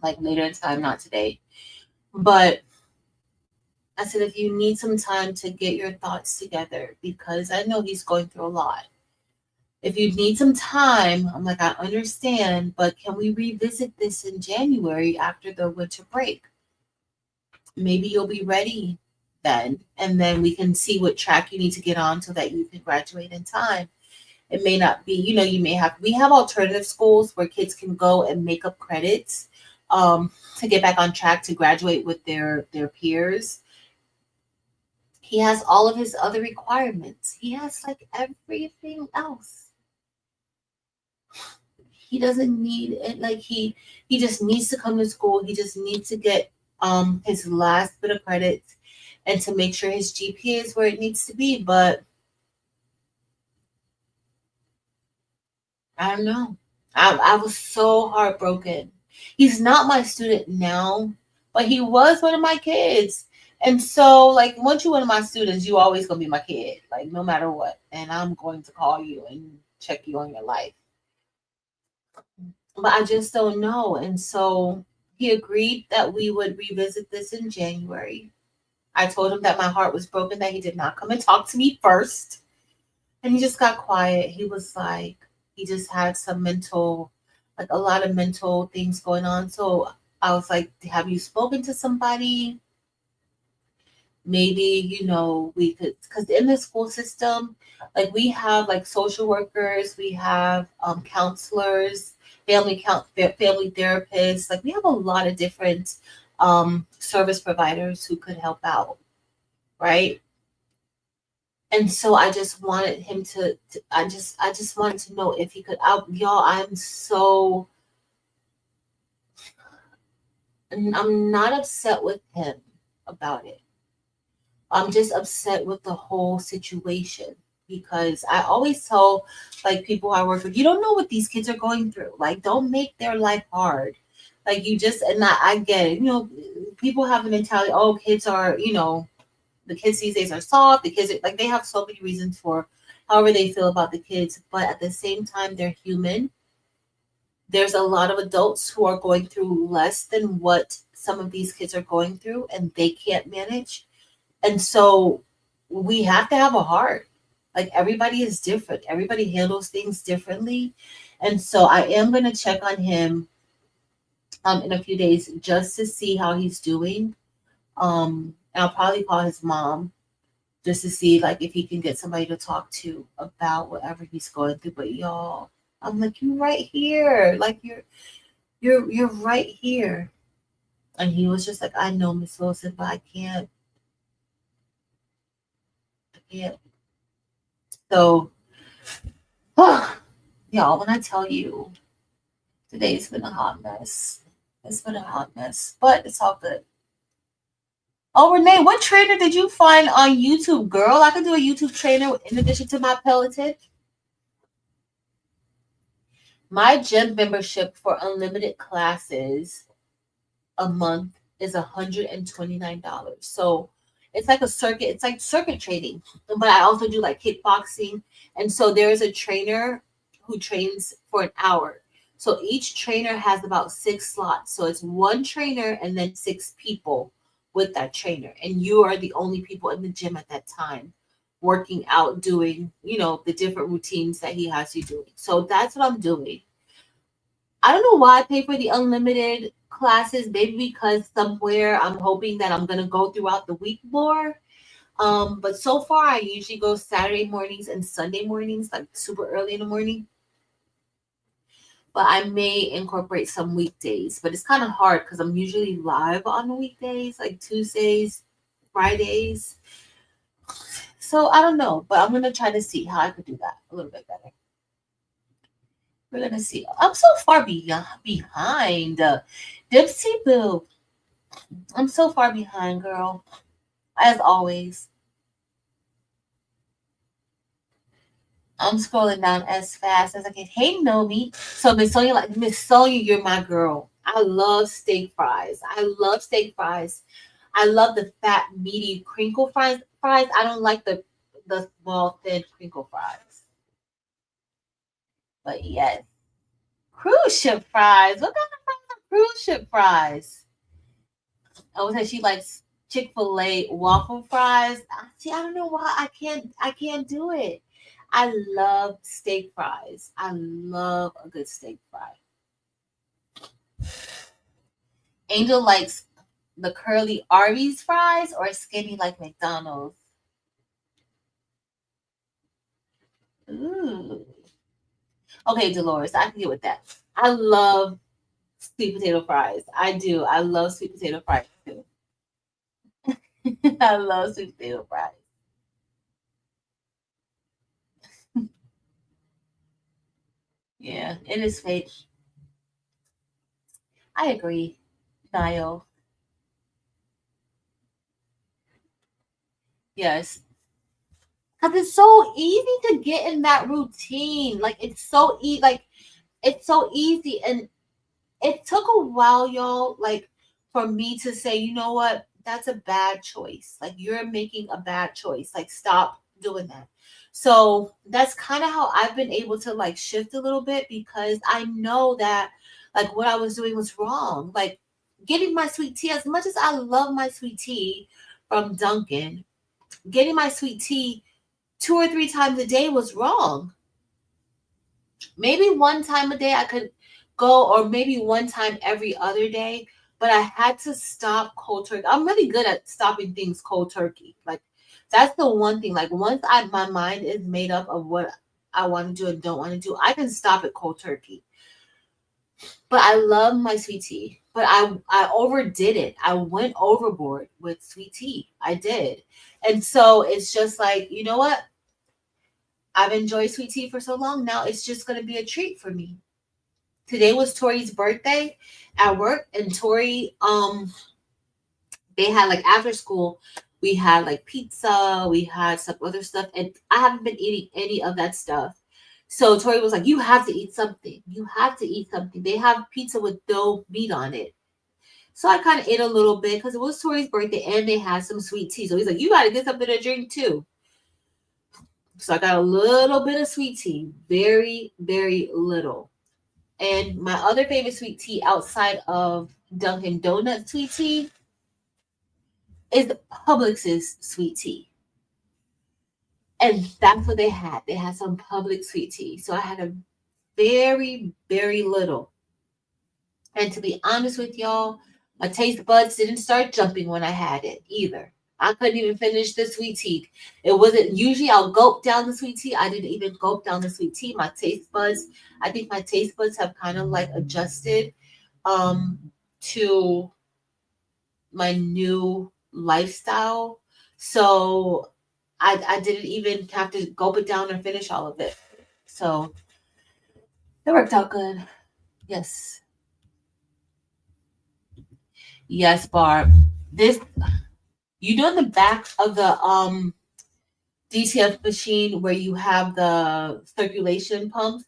like later in time, not today. But I said, if you need some time to get your thoughts together, because I know he's going through a lot. If you need some time, I'm like, I understand, but can we revisit this in January after the winter break? Maybe you'll be ready then, and then we can see what track you need to get on so that you can graduate in time. It may not be, we have alternative schools where kids can go and make up credits to get back on track to graduate with their peers. He has all of his other requirements. He has like everything else. He doesn't need it. Like he just needs to come to school. He just needs to get his last bit of credits and to make sure his GPA is where it needs to be. But I don't know. I was so heartbroken. He's not my student now, but he was one of my kids. And so, like, once you're one of my students, you always gonna be my kid, like no matter what. And I'm going to call you and check you on your life. But I just don't know. And so he agreed that we would revisit this in January. I told him that my heart was broken, that he did not come and talk to me first. And he just got quiet. He was like, he just had some mental, like a lot of mental things going on. So I was like, have you spoken to somebody? Maybe, we could, because in the school system, like we have like social workers, we have counselors, family therapists. Like we have a lot of different service providers who could help out, right? And so I just wanted him I just wanted to know if he could out y'all. I'm not upset with him about it. I'm just upset with the whole situation, because I always tell like people I work with, you don't know what these kids are going through. Like, don't make their life hard. Like you just, and I get it. People have the mentality, oh, kids are, the kids these days are soft. The kids are, like, they have so many reasons for however they feel about the kids, but at the same time, they're human. There's a lot of adults who are going through less than what some of these kids are going through, and they can't manage. And so we have to have a heart. Like everybody is different. Everybody handles things differently. And so I am going to check on him in a few days just to see how he's doing. And I'll probably call his mom just to see like if he can get somebody to talk to about whatever he's going through. But y'all, I'm like, you're right here. Like you're right here. And he was just like, I know, Miss Wilson, but I can't. So, y'all, when I tell you, today's been a hot mess. It's been a hot mess, but it's all good. Oh, Renee, what trainer did you find on YouTube, girl? I could do a YouTube trainer in addition to my Peloton. My gym membership for unlimited classes a month is $129. So It's like a circuit. It's like circuit training. But I also do like kickboxing. And so there is a trainer who trains for an hour. So each trainer has about 6 slots. So it's one trainer and then 6 people with that trainer. And you are the only people in the gym at that time working out, doing, the different routines that he has you doing. So that's what I'm doing. I don't know why I pay for the unlimited classes. Maybe because somewhere I'm hoping that I'm gonna go throughout the week more. But so far I usually go Saturday mornings and Sunday mornings, like super early in the morning. But I may incorporate some weekdays. But it's kind of hard because I'm usually live on the weekdays, like Tuesdays, Fridays. So I don't know, but I'm gonna try to see how I could do that a little bit better. We're gonna see. I'm so far behind. Dipsy Boo. I'm so far behind, girl. As always. I'm scrolling down as fast as I can. Hey, Nomi. So Miss Sonia, you're my girl. I love steak fries. I love steak fries. I love the fat, meaty crinkle fries. I don't like the small, thin crinkle fries. But yes, cruise ship fries. What kind of fries are cruise ship fries? I would say she likes Chick-fil-A waffle fries. See, I don't know why I can't do it. I love steak fries. I love a good steak fry. Angel likes the curly Arby's fries or skinny like McDonald's. Ooh. Okay, Dolores, I can get with that. I love sweet potato fries. I do. I love sweet potato fries too. I love sweet potato fries. Yeah, it is fake. I agree, Niall. Yes. Because it's so easy to get in that routine. It's so easy. And it took a while, y'all, like for me to say, you know what, that's a bad choice. Like you're making a bad choice. Like stop doing that. So that's kind of how I've been able to like shift a little bit because I know that like what I was doing was wrong. Like getting my sweet tea, as much as I love my sweet tea from Dunkin', getting my sweet tea 2 or 3 times a day was wrong. Maybe one time a day I could go, or maybe one time every other day, but I had to stop cold turkey. I'm really good at stopping things cold turkey. Like that's the one thing. Like once my mind is made up of what I want to do and don't want to do, I can stop it cold turkey. But I love my sweet tea. But I overdid it. I went overboard with sweet tea. I did. And so it's just like, you know what? I've enjoyed sweet tea for so long. Now it's just going to be a treat for me. Today was Tori's birthday at work, and Tori, they had like after school, we had like pizza, we had some other stuff, and I haven't been eating any of that stuff. So Tori was like, "You have to eat something. You have to eat something." They have pizza with no meat on it. So I kind of ate a little bit because it was Tori's birthday, and they had some sweet tea. So he's like, "You got to get something to drink too." So I got a little bit of sweet tea, very, very little. And my other favorite sweet tea outside of Dunkin' Donuts sweet tea is Publix's sweet tea. And that's what they had. They had some Publix sweet tea. So I had a very, very little. And to be honest with y'all, my taste buds didn't start jumping when I had it either. I couldn't even finish the sweet tea. It wasn't usually I'll gulp down the sweet tea. I didn't even gulp down the sweet tea. I think my taste buds have kind of like adjusted to my new lifestyle. So I didn't even have to gulp it down and finish all of it. So it worked out good. Yes. Yes, Barb. This you know in the back of the DTF machine where you have the circulation pumps,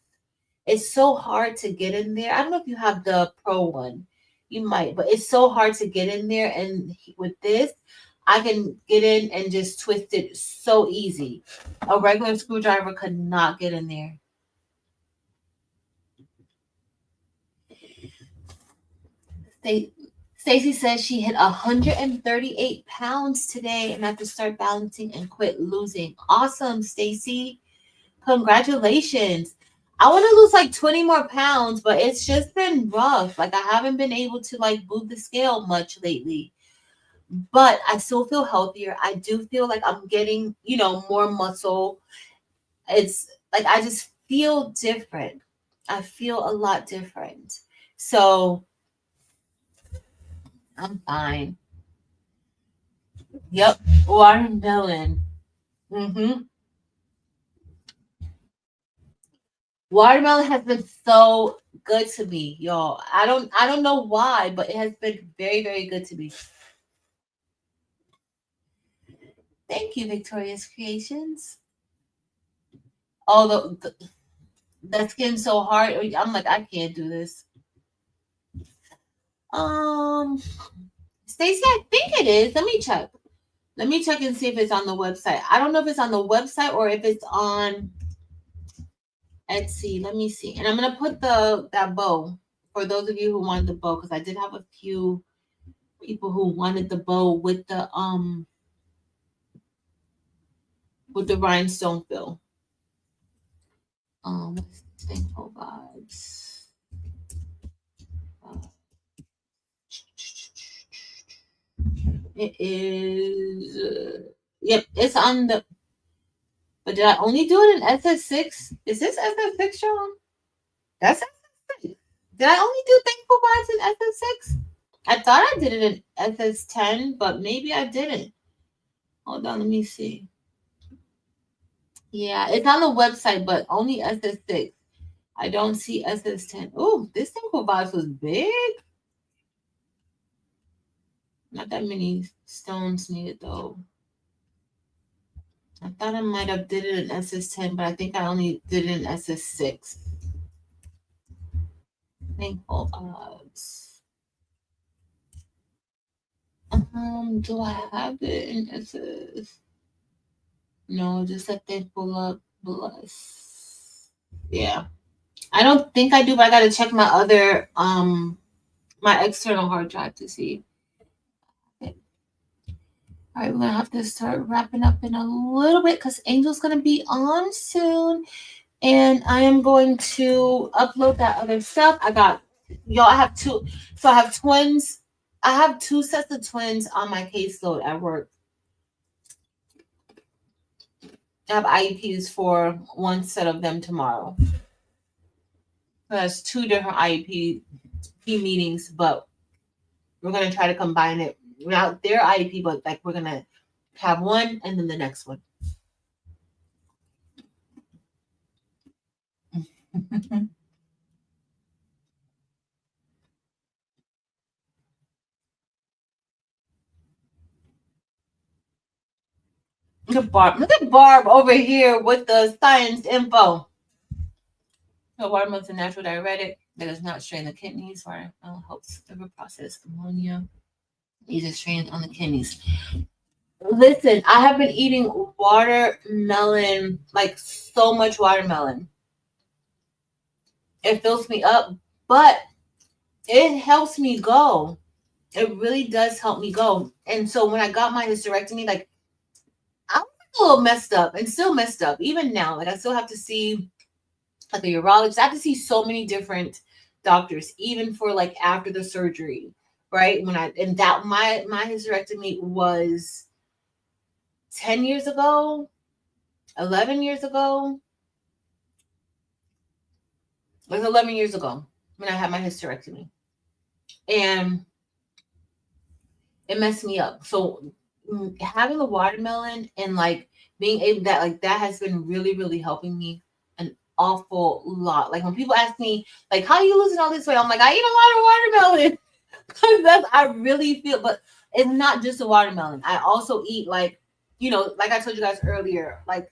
it's so hard to get in there. I don't know if you have the pro one. You might, but it's so hard to get in there. And with this, I can get in and just twist it so easy. A regular screwdriver could not get in there. Stacy says she hit 138 pounds today and had to start balancing and quit losing. Awesome, Stacy. Congratulations. I want to lose like 20 more pounds, but it's just been rough. Like I haven't been able to like move the scale much lately. But I still feel healthier. I do feel like I'm getting, more muscle. It's like I just feel different. I feel a lot different. So I'm fine. Yep. Watermelon. Mm-hmm. Watermelon has been so good to me, y'all. I don't know why, but it has been very, very good to me. Thank you, Victoria's Creations. Oh, that skin's so hard. I'm like, I can't do this. Um, Stacey, I think it is. Let me check. Let me check and see if it's on the website. I don't know if it's on the website or if it's on Etsy. Let me see. And I'm gonna put that bow for those of you who want the bow, because I did have a few people who wanted the bow with the rhinestone fill. Thankful vibes. It is. Yep, it's on the. But did I only do it in SS6? Is this SS6, Sean? That's SS6. Did I only do thankful vibes in SS6? I thought I did it in SS10, but maybe I didn't. Hold on, let me see. Yeah, it's on the website, but only SS6. I don't see SS10. Oh, this thankful vibes was big. Not that many stones needed though. I thought I might have did it in SS10, but I think I only did it in SS6. Thankful odds. Do I have it in SS? No, just a thankful up bless. Yeah. I don't think I do, but I gotta check my other my external hard drive to see. Okay. All right, we're gonna have to start wrapping up in a little bit because Angel's gonna be on soon. And I am going to upload that other stuff. I have two. So I have twins. I have two sets of twins on my caseload at work. I have IEPs for one set of them tomorrow. So that's two different IEP meetings, but we're going to try to combine it. Not their IEP, but like we're going to have one and then the next one. Look at Barb. Look at Barb over here with the science info. So watermelon is a natural diuretic that does not strain the kidneys. Watermelon helps liver process ammonia. These are strains on the kidneys. Listen, I have been eating watermelon, like so much watermelon. It fills me up, but it helps me go. It really does help me go. And so when I got my hysterectomy, like I was a little messed up and still messed up. Even now, like I still have to see like a urologist. I have to see so many different doctors, even for like after the surgery, right? My hysterectomy was 10 years ago, 11 years ago. It was 11 years ago when I had my hysterectomy. And it messed me up. So having the watermelon and like being able that has been really, really helping me an awful lot. Like when people ask me, like, how are you losing all this weight? I'm like, I eat a lot of watermelon. Because I really feel, but it's not just a watermelon. I also eat like I told you guys earlier, like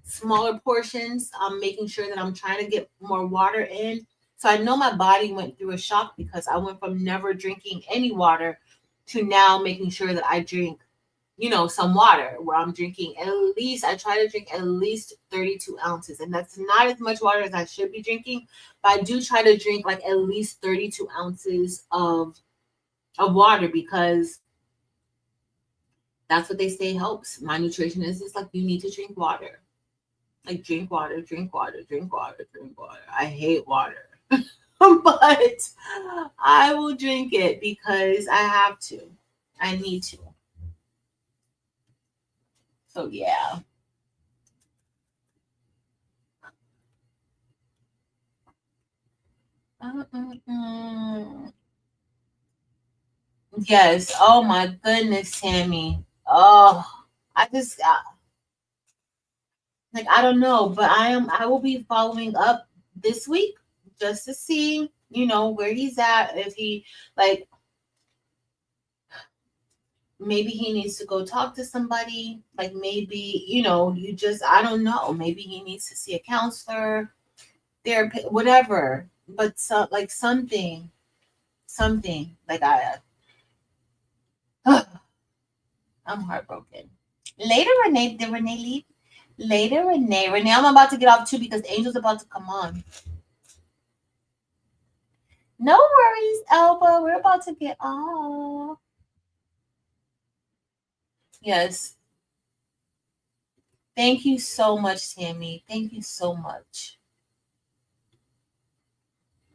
smaller portions. I'm making sure that I'm trying to get more water in. So I know my body went through a shock because I went from never drinking any water to now making sure that I drink, some water where I'm drinking I try to drink at least 32 ounces. And that's not as much water as I should be drinking, but I do try to drink like at least 32 ounces of water because that's what they say helps. My nutritionist is like, you need to drink water. Like drink water, drink water, drink water, drink water. I hate water. But I will drink it because I have to. I need to. So yeah. Mm-mm-mm. Yes. Oh my goodness, Tammy. Oh, I just like I don't know, but I will be following up this week just to see, where he's at. If he like maybe he needs to go talk to somebody. Like maybe, you just I don't know. Maybe he needs to see a counselor, therapist, whatever. But like something like I'm heartbroken. Later, Renee, did Renee leave? Later, Renee, I'm about to get off too because Angel's about to come on. No worries, Elba. We're about to get off. Yes. Thank you so much, Tammy. Thank you so much.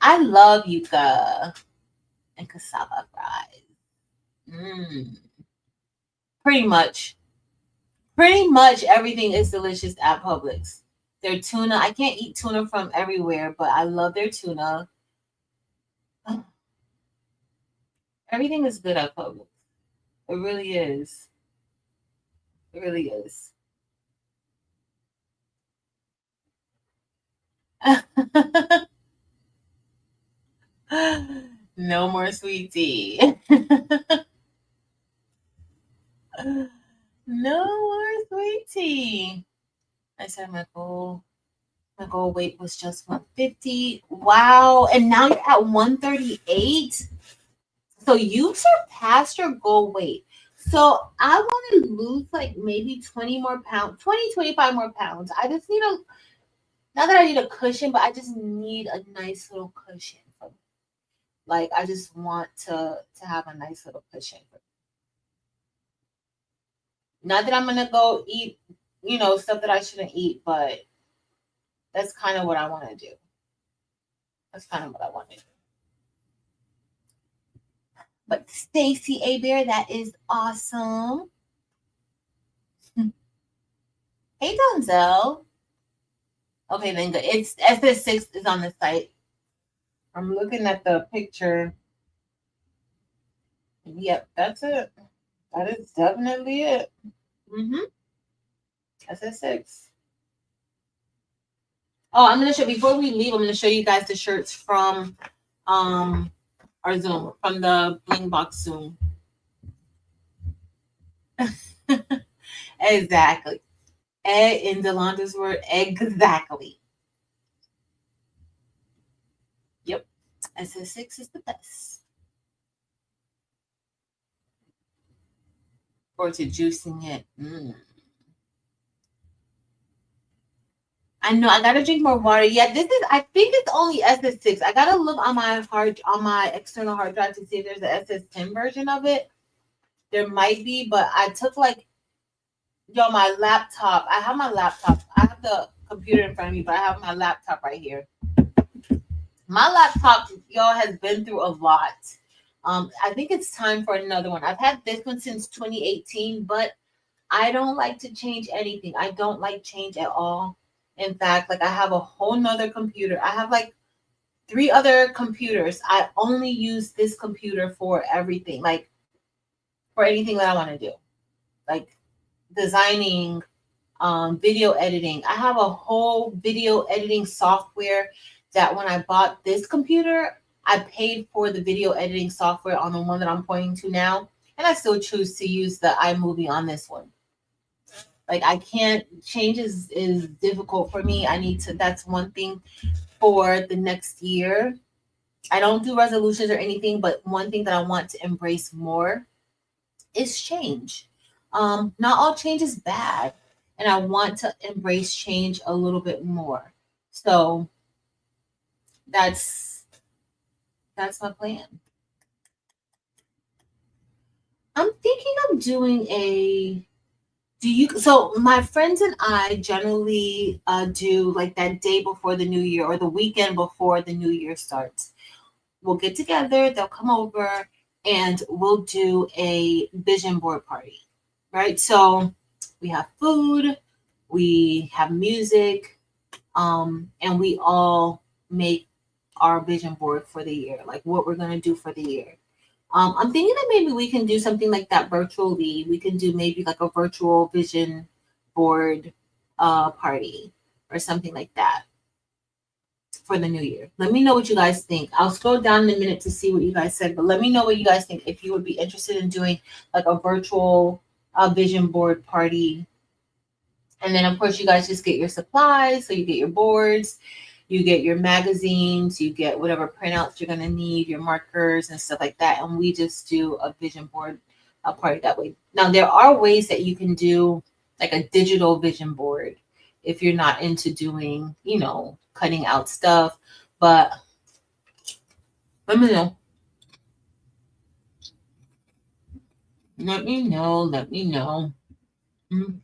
I love yuca and cassava fries. Mm. Pretty much. Pretty much everything is delicious at Publix. Their tuna, I can't eat tuna from everywhere, but I love their tuna. Everything is good at Publix. It really is. It really is. No more sweet tea. No more sweet tea. I said my goal weight was just 150. Wow. And now you're at 138. So you surpassed your goal weight. So I want to lose like maybe 20 more pounds, 20, 25 more pounds. I just need not that I need a cushion, but I just need a nice little cushion. Like I just want to have a nice little cushion. Not that I'm gonna go eat, stuff that I shouldn't eat, but that's kind of what I want to do. That's kind of what I want to do. But Stacy A Bear, that is awesome. Hey Donzel. Okay, then good. It's SS6 is on the site. I'm looking at the picture. Yep, that's it. That is definitely it. Mm-hmm. SS6. Oh, I'm gonna show before we leave. I'm gonna show you guys the shirts from our Zoom from the Bling Box Zoom. Exactly. In Delanda's word, exactly. Yep. SS6 is the best. Or to juicing it. I know I gotta drink more water. Yeah, I think it's only SS6. I gotta look on my external hard drive to see if there's an SS10 version of it. There might be, but I took like my laptop. I have my laptop. I have the computer in front of me, but I have my laptop right here. My laptop, y'all, has been through a lot. I think it's time for another one. I've had this one since 2018, but I don't like to change anything. I don't like change at all. In fact, like I have a whole nother computer. I have like 3 other computers. I only use this computer for everything, like for anything that I want to do, like designing, video editing. I have a whole video editing software that when I bought this computer, I paid for the video editing software on the one that I'm pointing to now. And I still choose to use the iMovie on this one. Like I can't change is difficult for me. That's one thing for the next year. I don't do resolutions or anything, but one thing that I want to embrace more is change. Not all change is bad, and I want to embrace change a little bit more. So that's that's my plan. I'm thinking of doing a do you so my friends and I generally do like that day before the new year or the weekend before the new year starts. We'll get together, they'll come over, and we'll do a vision board party. Right? So we have food, we have music, and we all make our vision board for the year, like what we're gonna do for the year. I'm thinking that maybe we can do something like that virtually. We can do maybe like a virtual vision board party or something like that for the new year. Let me know what you guys think. I'll scroll down in a minute to see what you guys said, but let me know what you guys think if you would be interested in doing like a virtual vision board party. And then of course you guys just get your supplies, so you get your boards, you get your magazines, you get whatever printouts you're gonna need, your markers and stuff like that. And we just do a vision board party that way. Now there are ways that you can do like a digital vision board if you're not into doing, cutting out stuff. But let me know. Let me know. Let me know. Mm.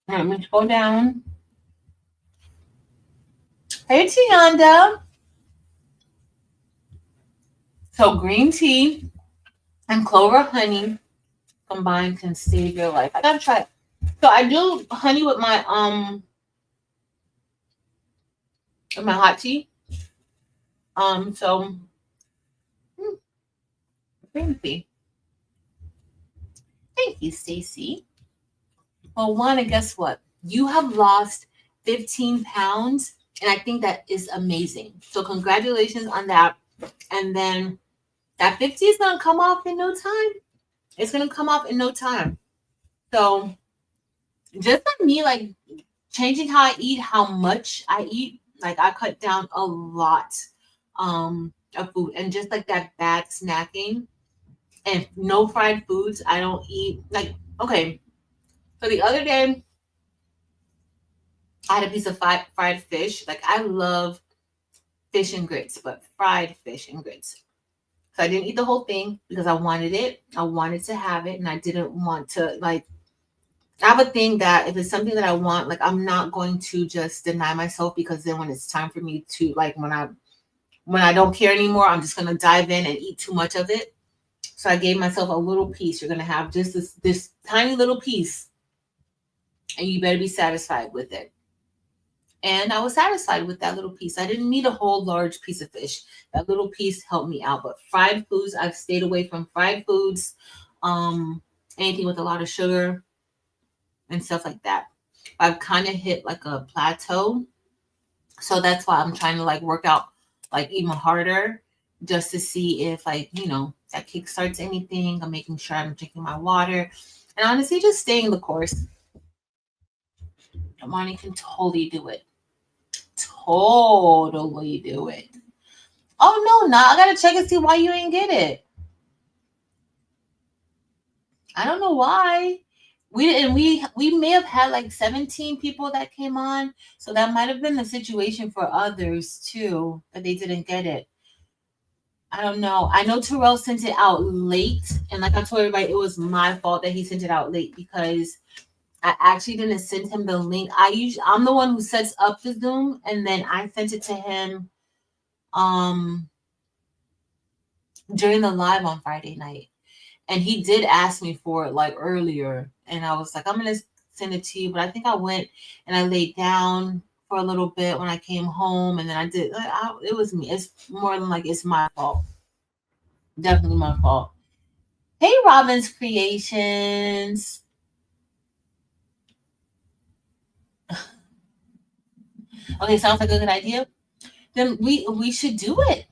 Let me go down. Hey, Tianda. So green tea and clover honey combined can save your life. I gotta try it. So I do honey with my hot tea. So green tea. Thank you, Stacy. Well, Juana, guess what? You have lost 15 pounds, and I think that is amazing. So congratulations on that. And then that 50 is gonna come off in no time. It's gonna come off in no time. So just like me, like changing how I eat, how much I eat, like I cut down a lot of food, and just like that bad snacking and no fried foods. I don't eat like okay. So the other day I had a piece of fried fish. Like I love fish and grits, but fried fish and grits. So I didn't eat the whole thing because I wanted it. I wanted to have it, and I didn't want to like. I have a thing that if it's something that I want, like I'm not going to just deny myself, because then when it's time for me to like when I don't care anymore, I'm just gonna dive in and eat too much of it. So I gave myself a little piece. You're gonna have just this tiny little piece, and you better be satisfied with it. And I was satisfied with that little piece. I didn't need a whole large piece of fish. That little piece helped me out. But fried foods, I've stayed away from fried foods, anything with a lot of sugar and stuff like that. I've kind of hit like a plateau. So that's why I'm trying to like work out like even harder, just to see if like, that kickstarts anything. I'm making sure I'm drinking my water and honestly just staying the course. Money can totally do it. Totally do it. Oh no, I gotta check and see why you ain't get it. I don't know why. We may have had like 17 people that came on, so that might have been the situation for others too, that they didn't get it. I don't know. I know Terrell sent it out late, and like I told everybody, it was my fault that he sent it out late because I actually didn't send him the link. I'm the one who sets up the Zoom, and then I sent it to him during the live on Friday night. And he did ask me for it like earlier, and I was like, I'm gonna send it to you. But I think I went and I laid down for a little bit when I came home, and then I did. It was me. It's more than like it's my fault. Definitely my fault. Hey, Robin's Creations. Okay, sounds like a good idea. Then we should do it.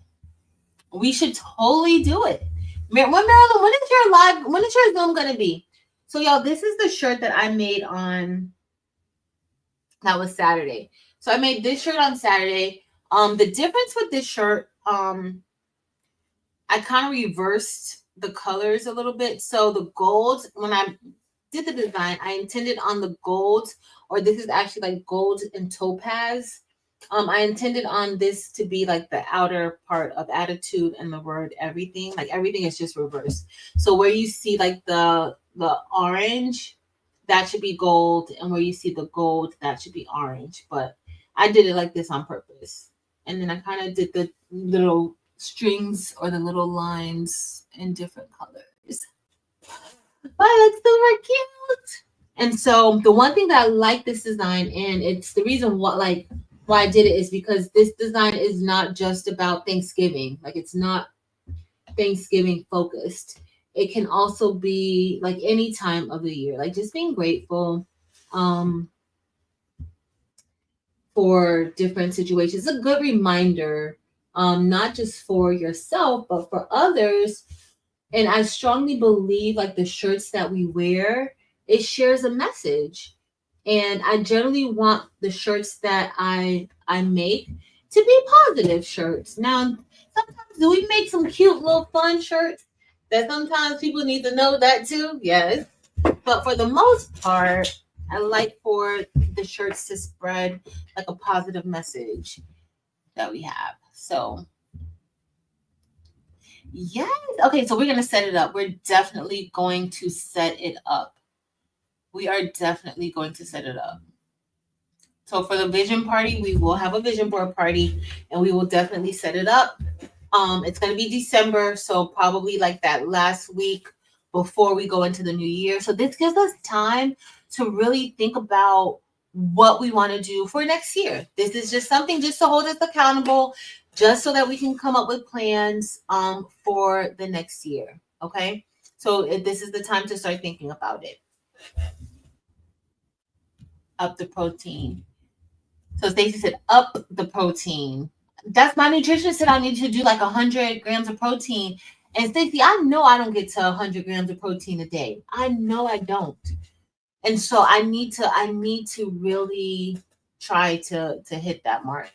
We should totally do it. Marilyn, when is your live? When is your Zoom gonna be? So y'all, this is the shirt that I made on. That was Saturday. So I made this shirt on Saturday. The difference with this shirt, I kind of reversed the colors a little bit. So the gold, when I did the design, I intended on the gold, or this is actually like gold and topaz. I intended on this to be like the outer part of attitude and the word everything. Like everything is just reversed. So where you see like the orange, that should be gold, and where you see the gold, that should be orange. But I did it like this on purpose. And then I kind of did the little strings or the little lines in different colors. But it looks super cute. And so the one thing that I like this design, and it's the reason why I did it, is because this design is not just about Thanksgiving. Like it's not Thanksgiving focused. It can also be like any time of the year, like just being grateful um for different situations. It's a good reminder, not just for yourself, but for others. And I strongly believe like the shirts that we wear, it shares a message. And I generally want the shirts that I make to be positive shirts. Now, sometimes do we make some cute little fun shirts that sometimes people need to know that too? Yes. But for the most part, I like for the shirts to spread like a positive message that we have. So yes. Okay, so we're gonna set it up. We're definitely going to set it up. We are definitely going to set it up. So for the vision party, we will have a vision board party, and we will definitely set it up. It's gonna be December, so probably like that last week before we go into the new year. So this gives us time to really think about what we want to do for next year. This is just something just to hold us accountable, just so that we can come up with plans for the next year. Okay. So this is the time to start thinking about it. Up the protein. So Stacey said, up the protein. That's my nutritionist said I need to do like 100 grams of protein. And Stacey, I know I don't get to 100 grams of protein a day. I know I don't. And so I need to really try to hit that mark.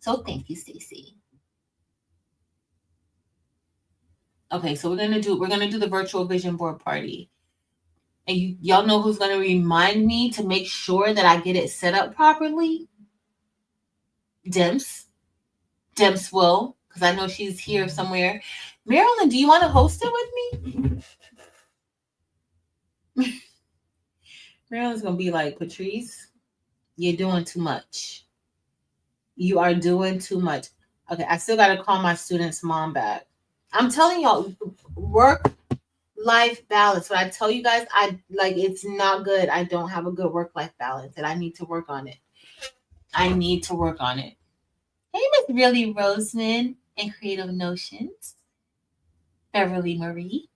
So thank you, Stacey. Okay, so we're gonna do the virtual vision board party. And y'all know who's gonna remind me to make sure that I get it set up properly? Dims. Dims will, because I know she's here somewhere. Marilyn, do you want to host it with me? Marilyn's gonna be like, Patrice, you're doing too much. You are doing too much. Okay, I still gotta call my student's mom back. I'm telling y'all, work-life balance. When I tell you guys, it's not good. I don't have a good work-life balance, and I need to work on it. I need to work on it. Hey, Miss Really Roseman and Creative Notions. Beverly Marie.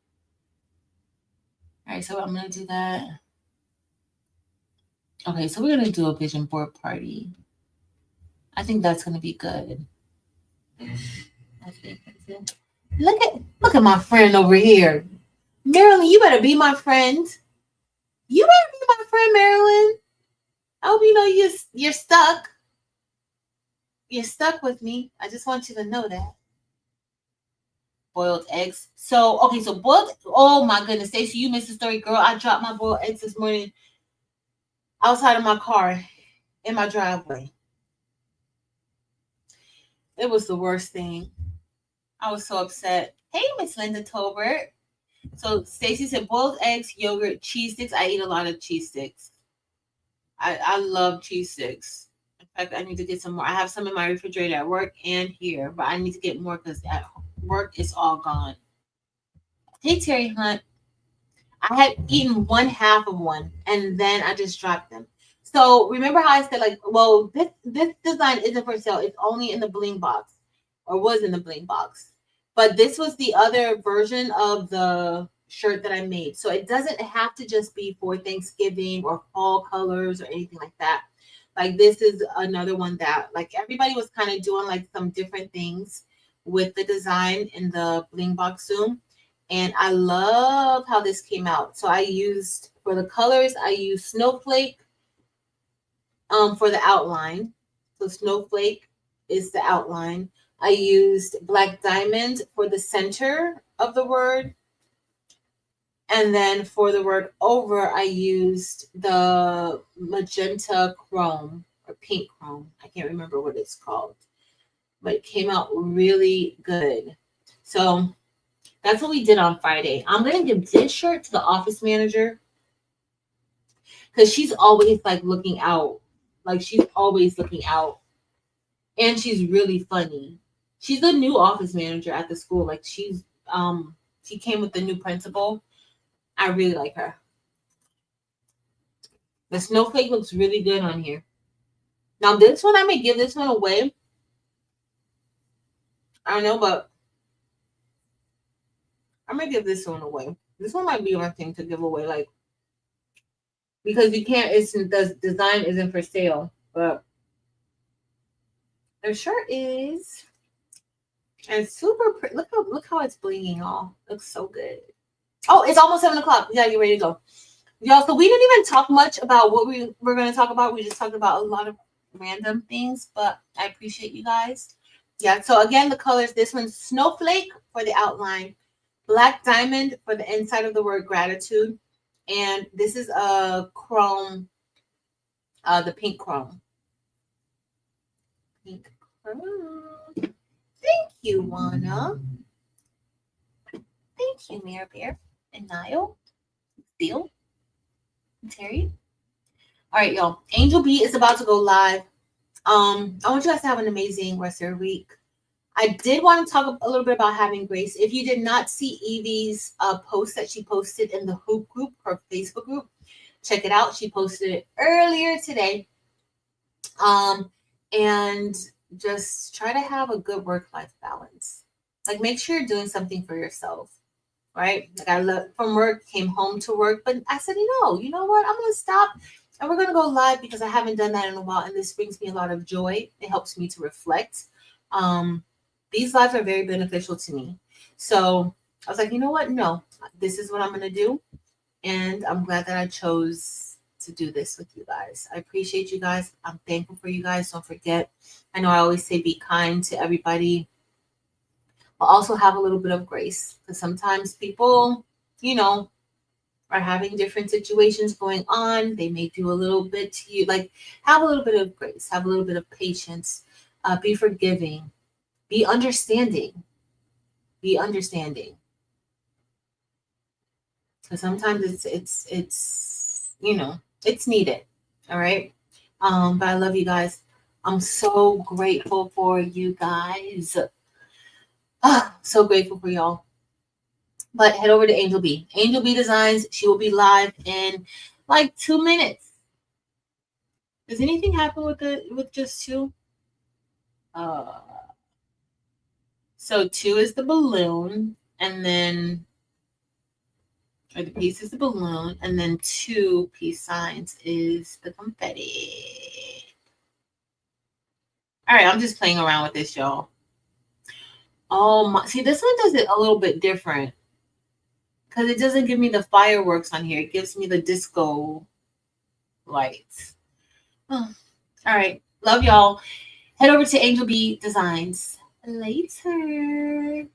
All right, so I'm gonna do that. Okay, so we're gonna do a vision board party. I think that's gonna be good. Look at my friend over here. Marilyn, you better be my friend. You better be my friend, Marilyn. I hope you know you're stuck. You're stuck with me. I just want you to know that. Boiled eggs. So okay, so boiled. Oh my goodness, Stacey, you missed the story, girl. I dropped my boiled eggs this morning outside of my car in my driveway. It was the worst thing. I was so upset. Hey, Miss Linda Tolbert. So Stacey said boiled eggs, yogurt, cheese sticks. I eat a lot of cheese sticks. I love cheese sticks. In fact, I need to get some more. I have some in my refrigerator at work and here, but I need to get more because at work it's all gone. Hey, Terry Hunt. I had eaten one half of one and then I just dropped them. So remember how I said well, this design isn't for sale. It's only in the bling box, or was in the bling box. But this was the other version of the shirt that I made. So it doesn't have to just be for Thanksgiving or fall colors or anything like that. Like this is another one that like everybody was kind of doing like some different things with the design in the bling box Zoom. And I love how this came out. So I used, for the colors, I used Snowflake for the outline. So Snowflake is the outline. I used black diamond for the center of the word. And then for the word over, I used the magenta chrome or pink chrome. I can't remember what it's called, but it came out really good. So that's what we did on Friday. I'm going to give this shirt to the office manager because she's always like looking out. Like she's always looking out. And she's really funny. She's the new office manager at the school. Like she came with the new principal. I really like her. The snowflake looks really good on here. Now this one, I may give this one away. I don't know, but I might give this one away. This one might be my thing to give away, like because you can't. It's the design isn't for sale, but the shirt is. And it's super pretty. Look how it's blinging all. Looks so good. Oh, it's almost 7:00. We gotta get ready to go. Y'all, so we didn't even talk much about what we were going to talk about. We just talked about a lot of random things, but I appreciate you guys. Yeah, so again, the colors, this one's snowflake for the outline, black diamond for the inside of the word gratitude, and this is a chrome, the pink chrome. Pink chrome. Thank you, Juana. Thank you, Mirror Bear and Niall. Deal. Terry. All right, y'all. Angel B is about to go live. I want you guys to have an amazing rest of your week. I did want to talk a little bit about having grace. If you did not see Evie's post that she posted in the Hoop group, her Facebook group, check it out. She posted it earlier today. And just try to have a good work-life balance. Like make sure you're doing something for yourself. Right? Like I left from work, came home to work, but I said, you know what? I'm gonna stop and we're gonna go live because I haven't done that in a while, and this brings me a lot of joy. It helps me to reflect. These lives are very beneficial to me. So I was like, you know what? No, this is what I'm gonna do, and I'm glad that I chose to do this with you guys. I appreciate you guys. I'm thankful for you guys. Don't forget. I know I always say be kind to everybody. Also have a little bit of grace because sometimes people, are having different situations going on. They may do a little bit to you. Like have a little bit of grace, have a little bit of patience, be forgiving, be understanding, because sometimes it's it's needed. All right. But I love you guys. I'm so grateful for you guys. So grateful for y'all. But head over to Angel B. Angel B Designs. She will be live in like 2 minutes. Does anything happen with just 2? So 2 is the balloon, and then or the piece is the balloon, and then 2 peace signs is the confetti. All right, I'm just playing around with this, y'all. Oh my! See, this one does it a little bit different. Because it doesn't give me the fireworks on here. It gives me the disco lights. Oh. All right. Love y'all. Head over to Angel B Designs later.